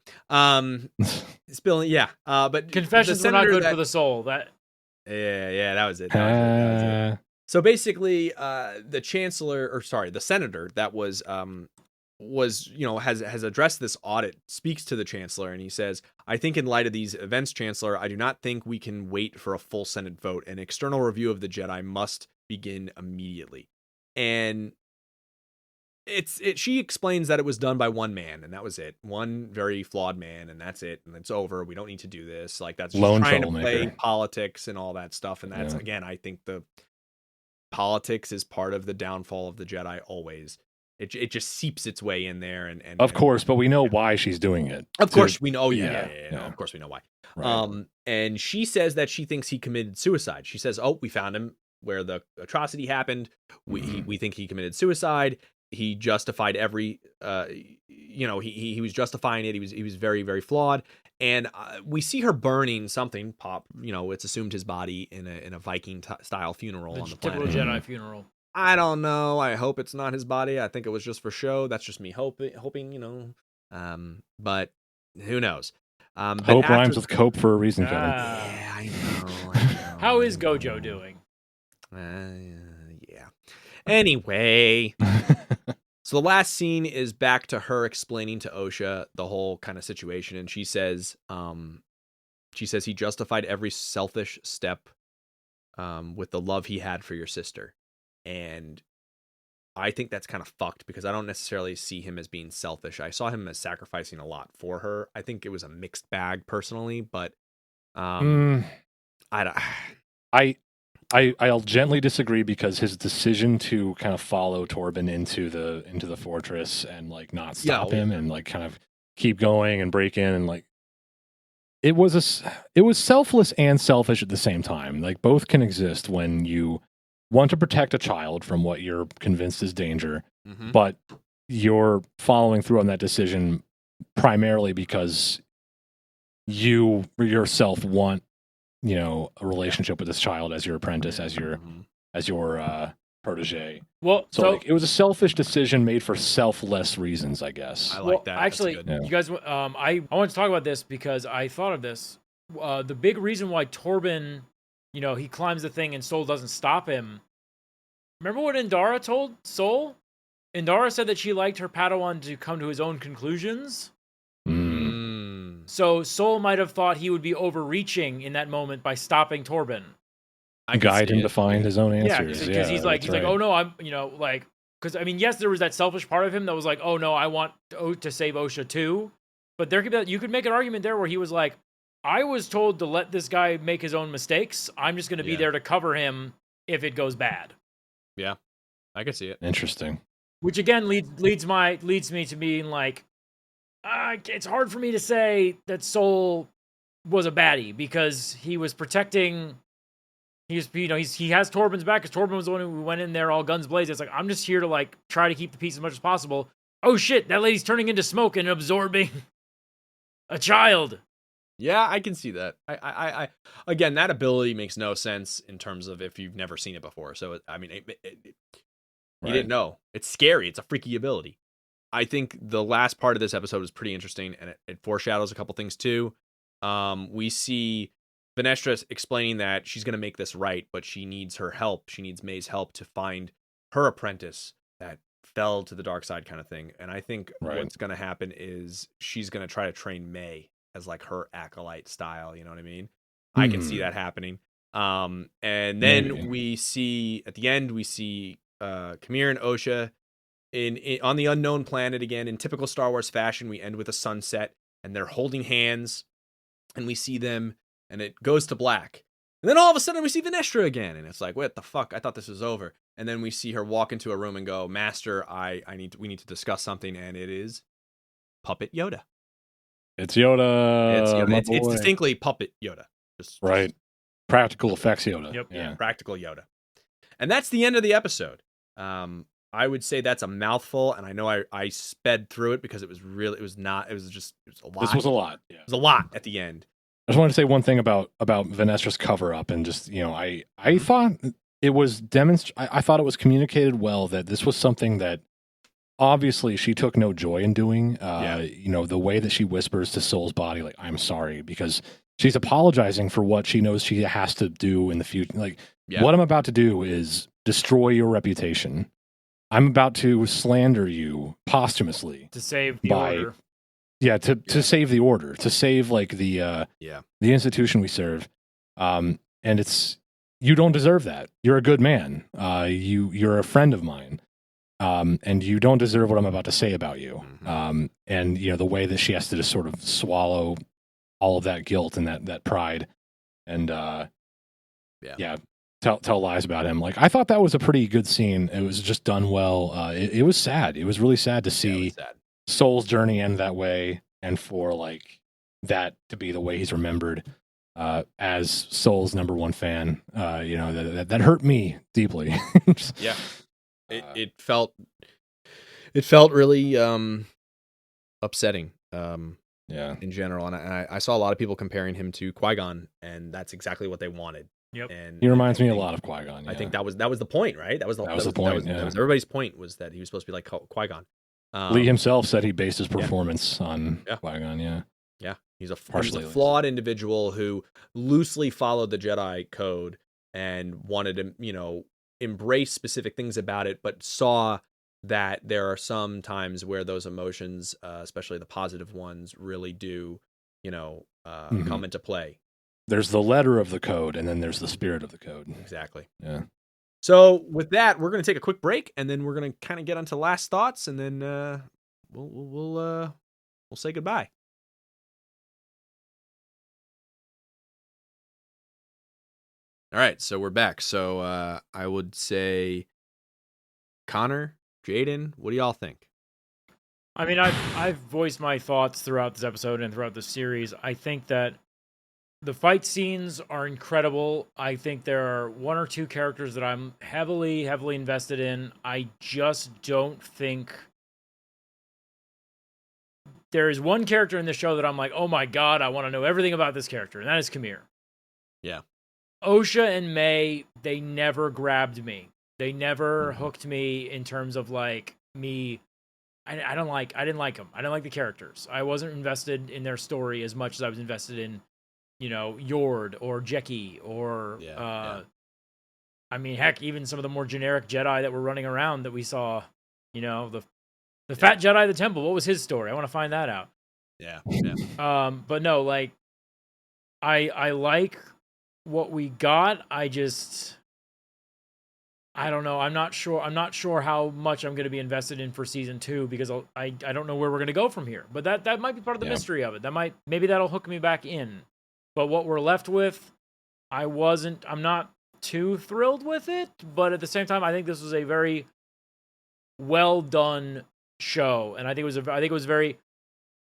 Spilling, yeah. But Confessions the were not senator good for the soul. That Yeah, that was it. That was it. So basically, the senator that was has addressed this audit, speaks to the chancellor, and he says, "I think in light of these events, Chancellor, I do not think we can wait for a full Senate vote. An external review of the Jedi must begin immediately." And she explains that it was done by one man, and that was it. One very flawed man, and that's it, and it's over. We don't need to do this. Like, that's just Lone trying to troublemaker. play politics and all that stuff. And that's, Yeah. again, I think the politics is part of the downfall of the Jedi always. It just seeps its way in there, and Of course, but we know why she's doing it. of course we know. Yeah. Yeah. Of course we know why. Right. And she says that she thinks he committed suicide. She says, "Oh, we found him where the atrocity happened. We think he committed suicide. He justified every, he was justifying it. He was very, very flawed." And we see her burning something. It's assumed his body in a Viking style funeral on the typical planet. Jedi funeral. I don't know. I hope it's not his body. I think it was just for show. That's just me hoping. But who knows? But Hope rhymes with cope for a reason, Kevin. Yeah, I know. How is Gojo doing? Yeah. Anyway, so the last scene is back to her explaining to Osha the whole kind of situation, and she says he justified every selfish step with the love he had for your sister. And I think that's kind of fucked because I don't necessarily see him as being selfish. I saw him as sacrificing a lot for her. I think it was a mixed bag personally, but I don't. I'll gently disagree because his decision to kind of follow Torben into the fortress and like not stop him and like kind of keep going and break in and like it was selfless and selfish at the same time. Like both can exist when you want to protect a child from what you're convinced is danger, but you're following through on that decision primarily because you yourself want, a relationship with this child as your apprentice, as your protege. Well, so like, it was a selfish decision made for selfless reasons, I guess. I like that. Actually, you guys, I want to talk about this because I thought of this. The big reason why Torben, he climbs the thing and Soul doesn't stop him. Remember what Indara told Soul? Indara said that she liked her Padawan to come to his own conclusions. So Soul might have thought he would be overreaching in that moment by stopping Torben. Guide him to find his own answers. Yeah, because he's like, oh no, I'm, because I mean, yes, there was that selfish part of him that was like, oh no, I want to save Osha too. But you could make an argument there where he was like, I was told to let this guy make his own mistakes. I'm just going to be there to cover him if it goes bad. Yeah, I can see it. Interesting. Which again leads me to being like, it's hard for me to say that Soul was a baddie because he was protecting. He has Torben's back because Torben was the one who went in there all guns blazing. It's like I'm just here to like try to keep the peace as much as possible. Oh shit, that lady's turning into smoke and absorbing a child. Yeah, I can see that. I again, that ability makes no sense in terms of if you've never seen it before. So I mean, you didn't know. It's scary. It's a freaky ability. I think the last part of this episode is pretty interesting, and it foreshadows a couple things too. We see Venestra explaining that she's going to make this right, but she needs her help. She needs May's help to find her apprentice that fell to the dark side kind of thing. And I think what's going to happen is she's going to try to train May as like her acolyte style. You know what I mean? I can see that happening. And then we see at the end, Kamir and Osha on the unknown planet again. In typical Star Wars fashion, we end with a sunset and they're holding hands and we see them and it goes to black. And then all of a sudden we see Venestra again. And it's like, what the fuck? I thought this was over. And then we see her walk into a room and go, Master, we need to discuss something. And it is Puppet Yoda. It's Yoda. It's distinctly Puppet Yoda. Just Right. Practical effects Yoda. Yep. Yeah, practical Yoda. And that's the end of the episode. I would say that's a mouthful, and I know I sped through it because it was a lot. This was a lot. Yeah. It was a lot at the end. I just wanted to say one thing about Vanestra's cover up, and just, I thought it was I thought it was communicated well that this was something that obviously she took no joy in doing. The way that she whispers to Soul's body, like, I'm sorry, because she's apologizing for what she knows she has to do in the future. Like, what I'm about to do is destroy your reputation. I'm about to slander you posthumously to save the order. Yeah, to save the order, to save like the institution we serve. And you don't deserve that. You're a good man. You're a friend of mine. And you don't deserve what I'm about to say about you. Mm-hmm. And the way that she has to just sort of swallow all of that guilt and that pride, and tell lies about him. Like, I thought that was a pretty good scene. It was just done well. It was sad. It was really sad to see Soul's journey end that way, and for like that to be the way he's remembered as Soul's number one fan. That hurt me deeply. Yeah. It felt really upsetting in general, and I saw a lot of people comparing him to Qui-Gon, and that's exactly what they wanted. Yep. And he reminds me a lot of Qui-Gon. Yeah. I think that was the point, right? That was the point. That was everybody's point, was that he was supposed to be like Qui-Gon. Lee himself said he based his performance on Qui-Gon. Yeah, he's a flawed individual who loosely followed the Jedi code and wanted to embrace specific things about it, but saw that there are some times where those emotions, especially the positive ones, really do, come into play. There's the letter of the code, and then there's the spirit of the code. Exactly. Yeah. So with that, we're going to take a quick break, and then we're going to kind of get onto last thoughts, and then we'll say goodbye. All right, so we're back. So I would say, Connor, Jaden, what do y'all think? I mean, I've voiced my thoughts throughout this episode and throughout the series. I think that the fight scenes are incredible. I think there are one or two characters that I'm heavily invested in. I just don't think there is one character in the show that I'm like, oh my god, I want to know everything about this character, and that is Kamir. Yeah. Osha and May, they never grabbed me. They never hooked me in terms of like me. I didn't like them. I didn't like the characters. I wasn't invested in their story as much as I was invested in, Yord or Jeki or I mean, heck, even some of the more generic Jedi that were running around that we saw, the fat Jedi of the temple. What was his story? I want to find that out. Yeah. But no, like I like what we got. I don't know. I'm not sure how much I'm going to be invested in for season 2, because I don't know where we're going to go from here. But that might be part of the mystery of it. Maybe that'll hook me back in. But what we're left with, I'm not too thrilled with it. But at the same time, I think this was a very well done show, and I think it was very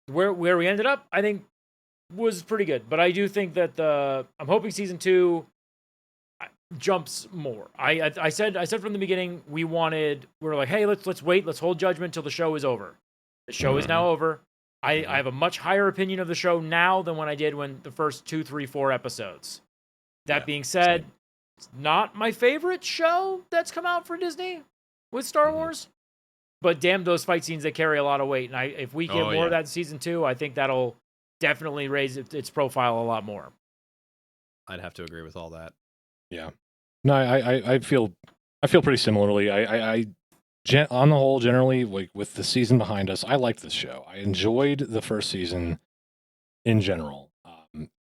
where we ended up. I think was pretty good. But I do think that I'm hoping season 2 jumps more. I said from the beginning we were like, hey, let's wait, let's hold judgment till the show is over. The show is now over. I have a much higher opinion of the show now than when I did when the first 2, 3, 4 episodes. That being said, it's not my favorite show that's come out for Disney with Star Wars. But damn, those fight scenes, they carry a lot of weight. And if we get more of that in season 2, I think that'll definitely raise its profile a lot more. I'd have to agree with all that. Yeah. No, I feel pretty similarly. On the whole, generally, like with the season behind us, I liked this show. I enjoyed the first season in general.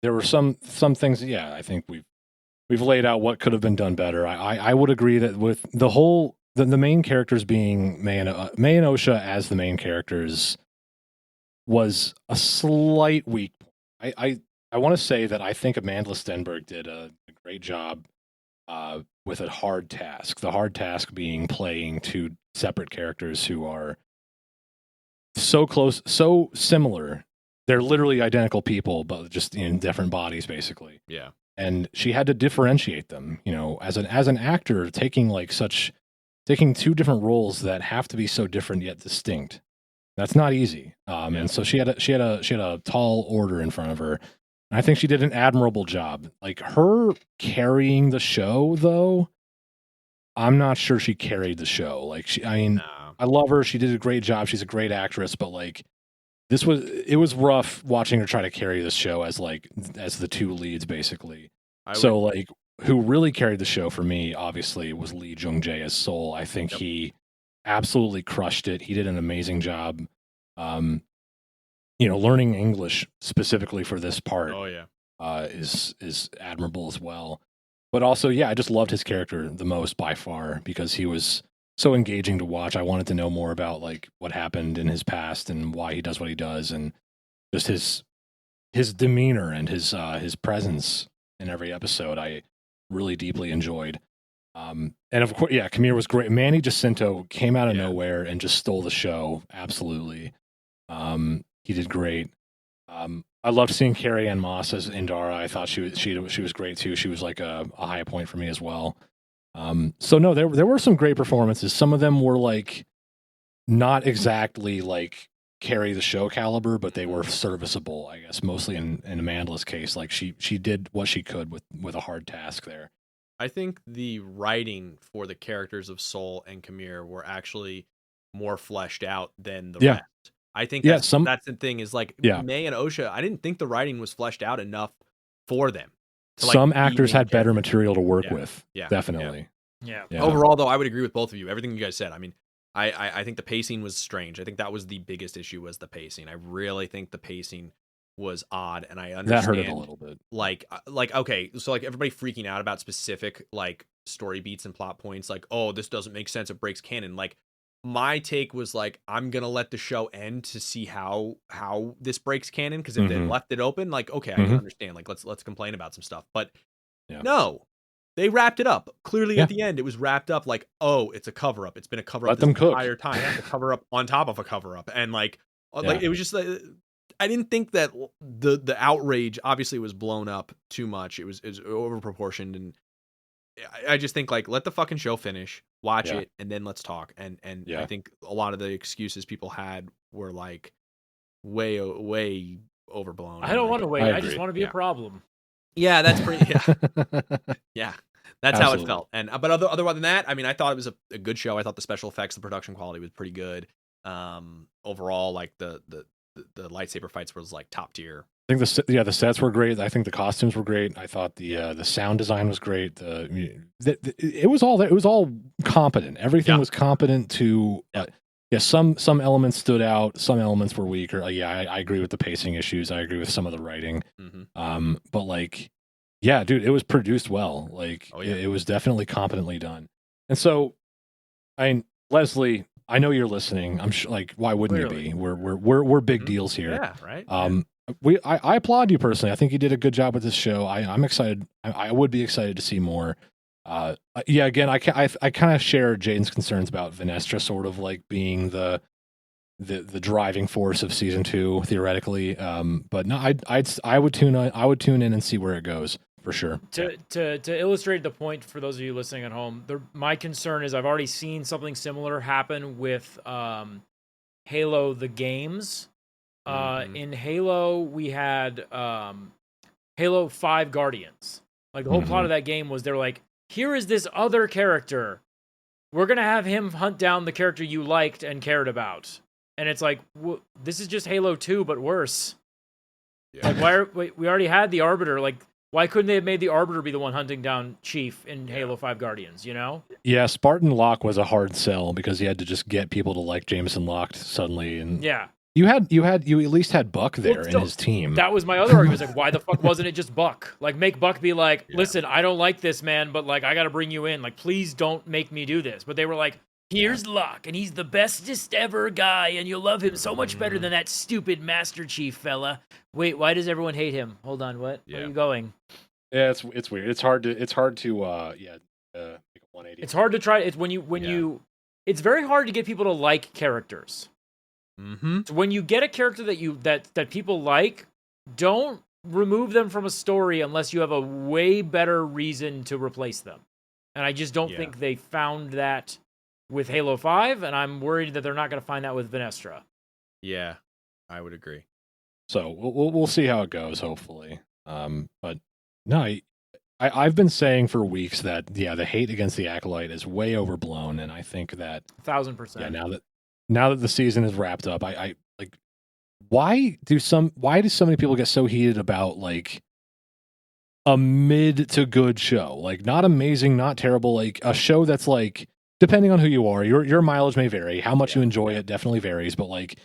There were some things. Yeah, I think we've laid out what could have been done better. I would agree that with the main characters being May and Osha as the main characters was a slight weak point. I want to say that I think Amanda Stenberg did a great job with a hard task. The hard task being playing two separate characters who are so close, so similar they're literally identical people, but just in different bodies, basically. Yeah. And she had to differentiate them. You know, as an actor, taking two different roles that have to be so different yet distinct. That's not easy. And so she had a tall order in front of her. And I think she did an admirable job. Like, her carrying the show, though, I'm not sure she carried the show. Like, No. I love her. She did a great job. She's a great actress, but like, it was rough watching her try to carry this show as the two leads, basically. Who really carried the show for me, obviously, was Lee Jung-jae as Soul. I think he absolutely crushed it. He did an amazing job. Learning English specifically for this part is admirable as well. But also, I just loved his character the most by far because he was so engaging to watch. I wanted to know more about like what happened in his past and why he does what he does, and just his demeanor and his presence in every episode. I really deeply enjoyed. And of course, Kamir was great. Manny Jacinto came out of nowhere and just stole the show. Absolutely. He did great. I loved seeing Carrie Ann Moss as Indara. I thought she was great too. She was like a high point for me as well. So no, there were some great performances. Some of them were like not exactly like carry the show caliber, but they were serviceable, I guess, mostly in Amanda's case. Like she did what she could with a hard task there. I think the writing for the characters of Soul and Kamir were actually more fleshed out than the rest. I think that's the thing is like May and Osha, I didn't think the writing was fleshed out enough for them. Some actors had better material to work with. Yeah. Definitely. Yeah. Overall, though, I would agree with both of you. Everything you guys said. I mean, I think the pacing was strange. I think that was the biggest issue was the pacing. I really think the pacing was odd, and I understand that hurt it a little bit. Like okay, so like everybody freaking out about specific like story beats and plot points, like, oh, this doesn't make sense, it breaks canon. Like, my take was like, I'm gonna let the show end to see how this breaks canon, because if they left it open, like, okay, I can understand. Like, let's complain about some stuff, but no. They wrapped it up. Clearly, at the end, it was wrapped up like, oh, it's a cover up. It's been a cover up this entire time. It's a cover up on top of a cover up, and like it was just like, I didn't think that the outrage obviously was blown up too much. It was over proportioned, and I just think like, let the fucking show finish, watch it, and then let's talk. And I think a lot of the excuses people had were like way overblown. I don't want to wait. I just want to be a problem. Yeah, that's pretty. Yeah. That's Absolutely. How it felt. And but other than that, I mean, I thought it was a good show. I thought the special effects, the production quality was pretty good. Overall, like the lightsaber fights was like top tier. I think the sets were great. I think the costumes were great. I thought the sound design was great. It was all there. It was all competent. Everything was competent to. Some elements stood out. Some elements were weaker. I agree with the pacing issues. I agree with some of the writing. But like. Yeah, dude, it was produced well. Like, it was definitely competently done. And so, Leslie, I know you're listening. I'm sure, like, why wouldn't you be? We're big deals here. Yeah, right. I applaud you personally. I think you did a good job with this show. I'm excited. I would be excited to see more. Again, I kind of share Jaden's concerns about Vanestra sort of like being the driving force of season 2 theoretically. But no, I would tune in and see where it goes. For sure. To illustrate the point for those of you listening at home, my concern is I've already seen something similar happen with Halo the games. In Halo, we had Halo 5 Guardians. Like, the whole plot of that game was they're like, here is this other character. We're going to have him hunt down the character you liked and cared about. And it's like, this is just Halo 2, but worse. Yeah. Like, we already had the Arbiter. Like, why couldn't they have made the Arbiter be the one hunting down Chief in Halo 5 Guardians, you know? Yeah, Spartan Locke was a hard sell because he had to just get people to like Jameson Locke suddenly. And you at least had Buck there in his team. That was my other argument. Like, why the fuck wasn't it just Buck? Like, make Buck be like, listen, I don't like this, man, but like, I got to bring you in. Like, please don't make me do this. But they were like, here's Locke, and he's the bestest ever guy, and you'll love him so much better than that stupid Master Chief fella. Wait, why does everyone hate him? Hold on, what? Where are you going? Yeah, it's weird. It's hard to make a 180. It's hard to try. It's when you. It's very hard to get people to like characters. Mm-hmm. So when you get a character that people like, don't remove them from a story unless you have a way better reason to replace them. And I just don't think they found that with Halo 5, and I'm worried that they're not going to find that with Venestra. Yeah, I would agree. So we'll see how it goes, hopefully. But no, I've been saying for weeks that the hate against the Acolyte is way overblown, and I think that 1,000%. Yeah, now that the season is wrapped up, I like why do so many people get so heated about like a mid to good show? Like not amazing, not terrible, like a show that's like depending on who you are, your mileage may vary. How much you enjoy it definitely varies, but like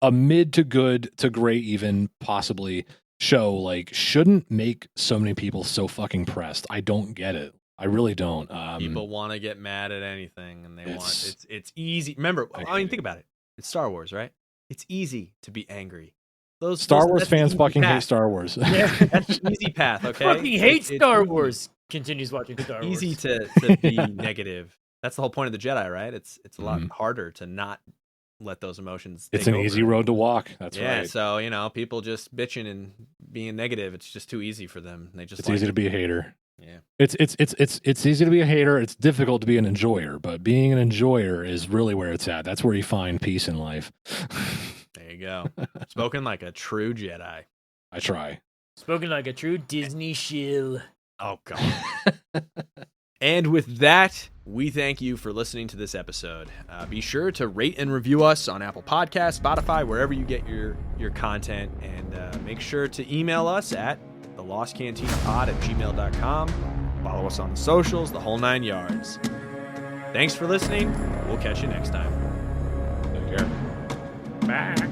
a mid to good to great even possibly show like shouldn't make so many people so fucking pressed. I don't get it. I really don't. People want to get mad at anything, and it's easy. Remember, I mean, think about it. It's Star Wars, right? It's easy to be angry. Star Wars fans fucking path. hate Star Wars. Yeah, that's the easy path. Okay, fucking hate Star Wars. Continues watching Star Wars. Easy to be negative. That's the whole point of the Jedi, right? It's a lot harder to not let those emotions. It's an easy road to walk. That's right. Yeah, so people just bitching and being negative. It's just too easy for them. It's easy to be a hater. Yeah, it's easy to be a hater. It's difficult to be an enjoyer, but being an enjoyer is really where it's at. That's where you find peace in life. There you go. Spoken like a true Jedi. I try. Spoken like a true Disney shill. Oh God. And with that, we thank you for listening to this episode. Be sure to rate and review us on Apple Podcasts, Spotify, wherever you get your content, and make sure to email us at thelostcantinepod@gmail.com. Follow us on the socials, the whole 9 yards. Thanks for listening. We'll catch you next time. Take care. Bye.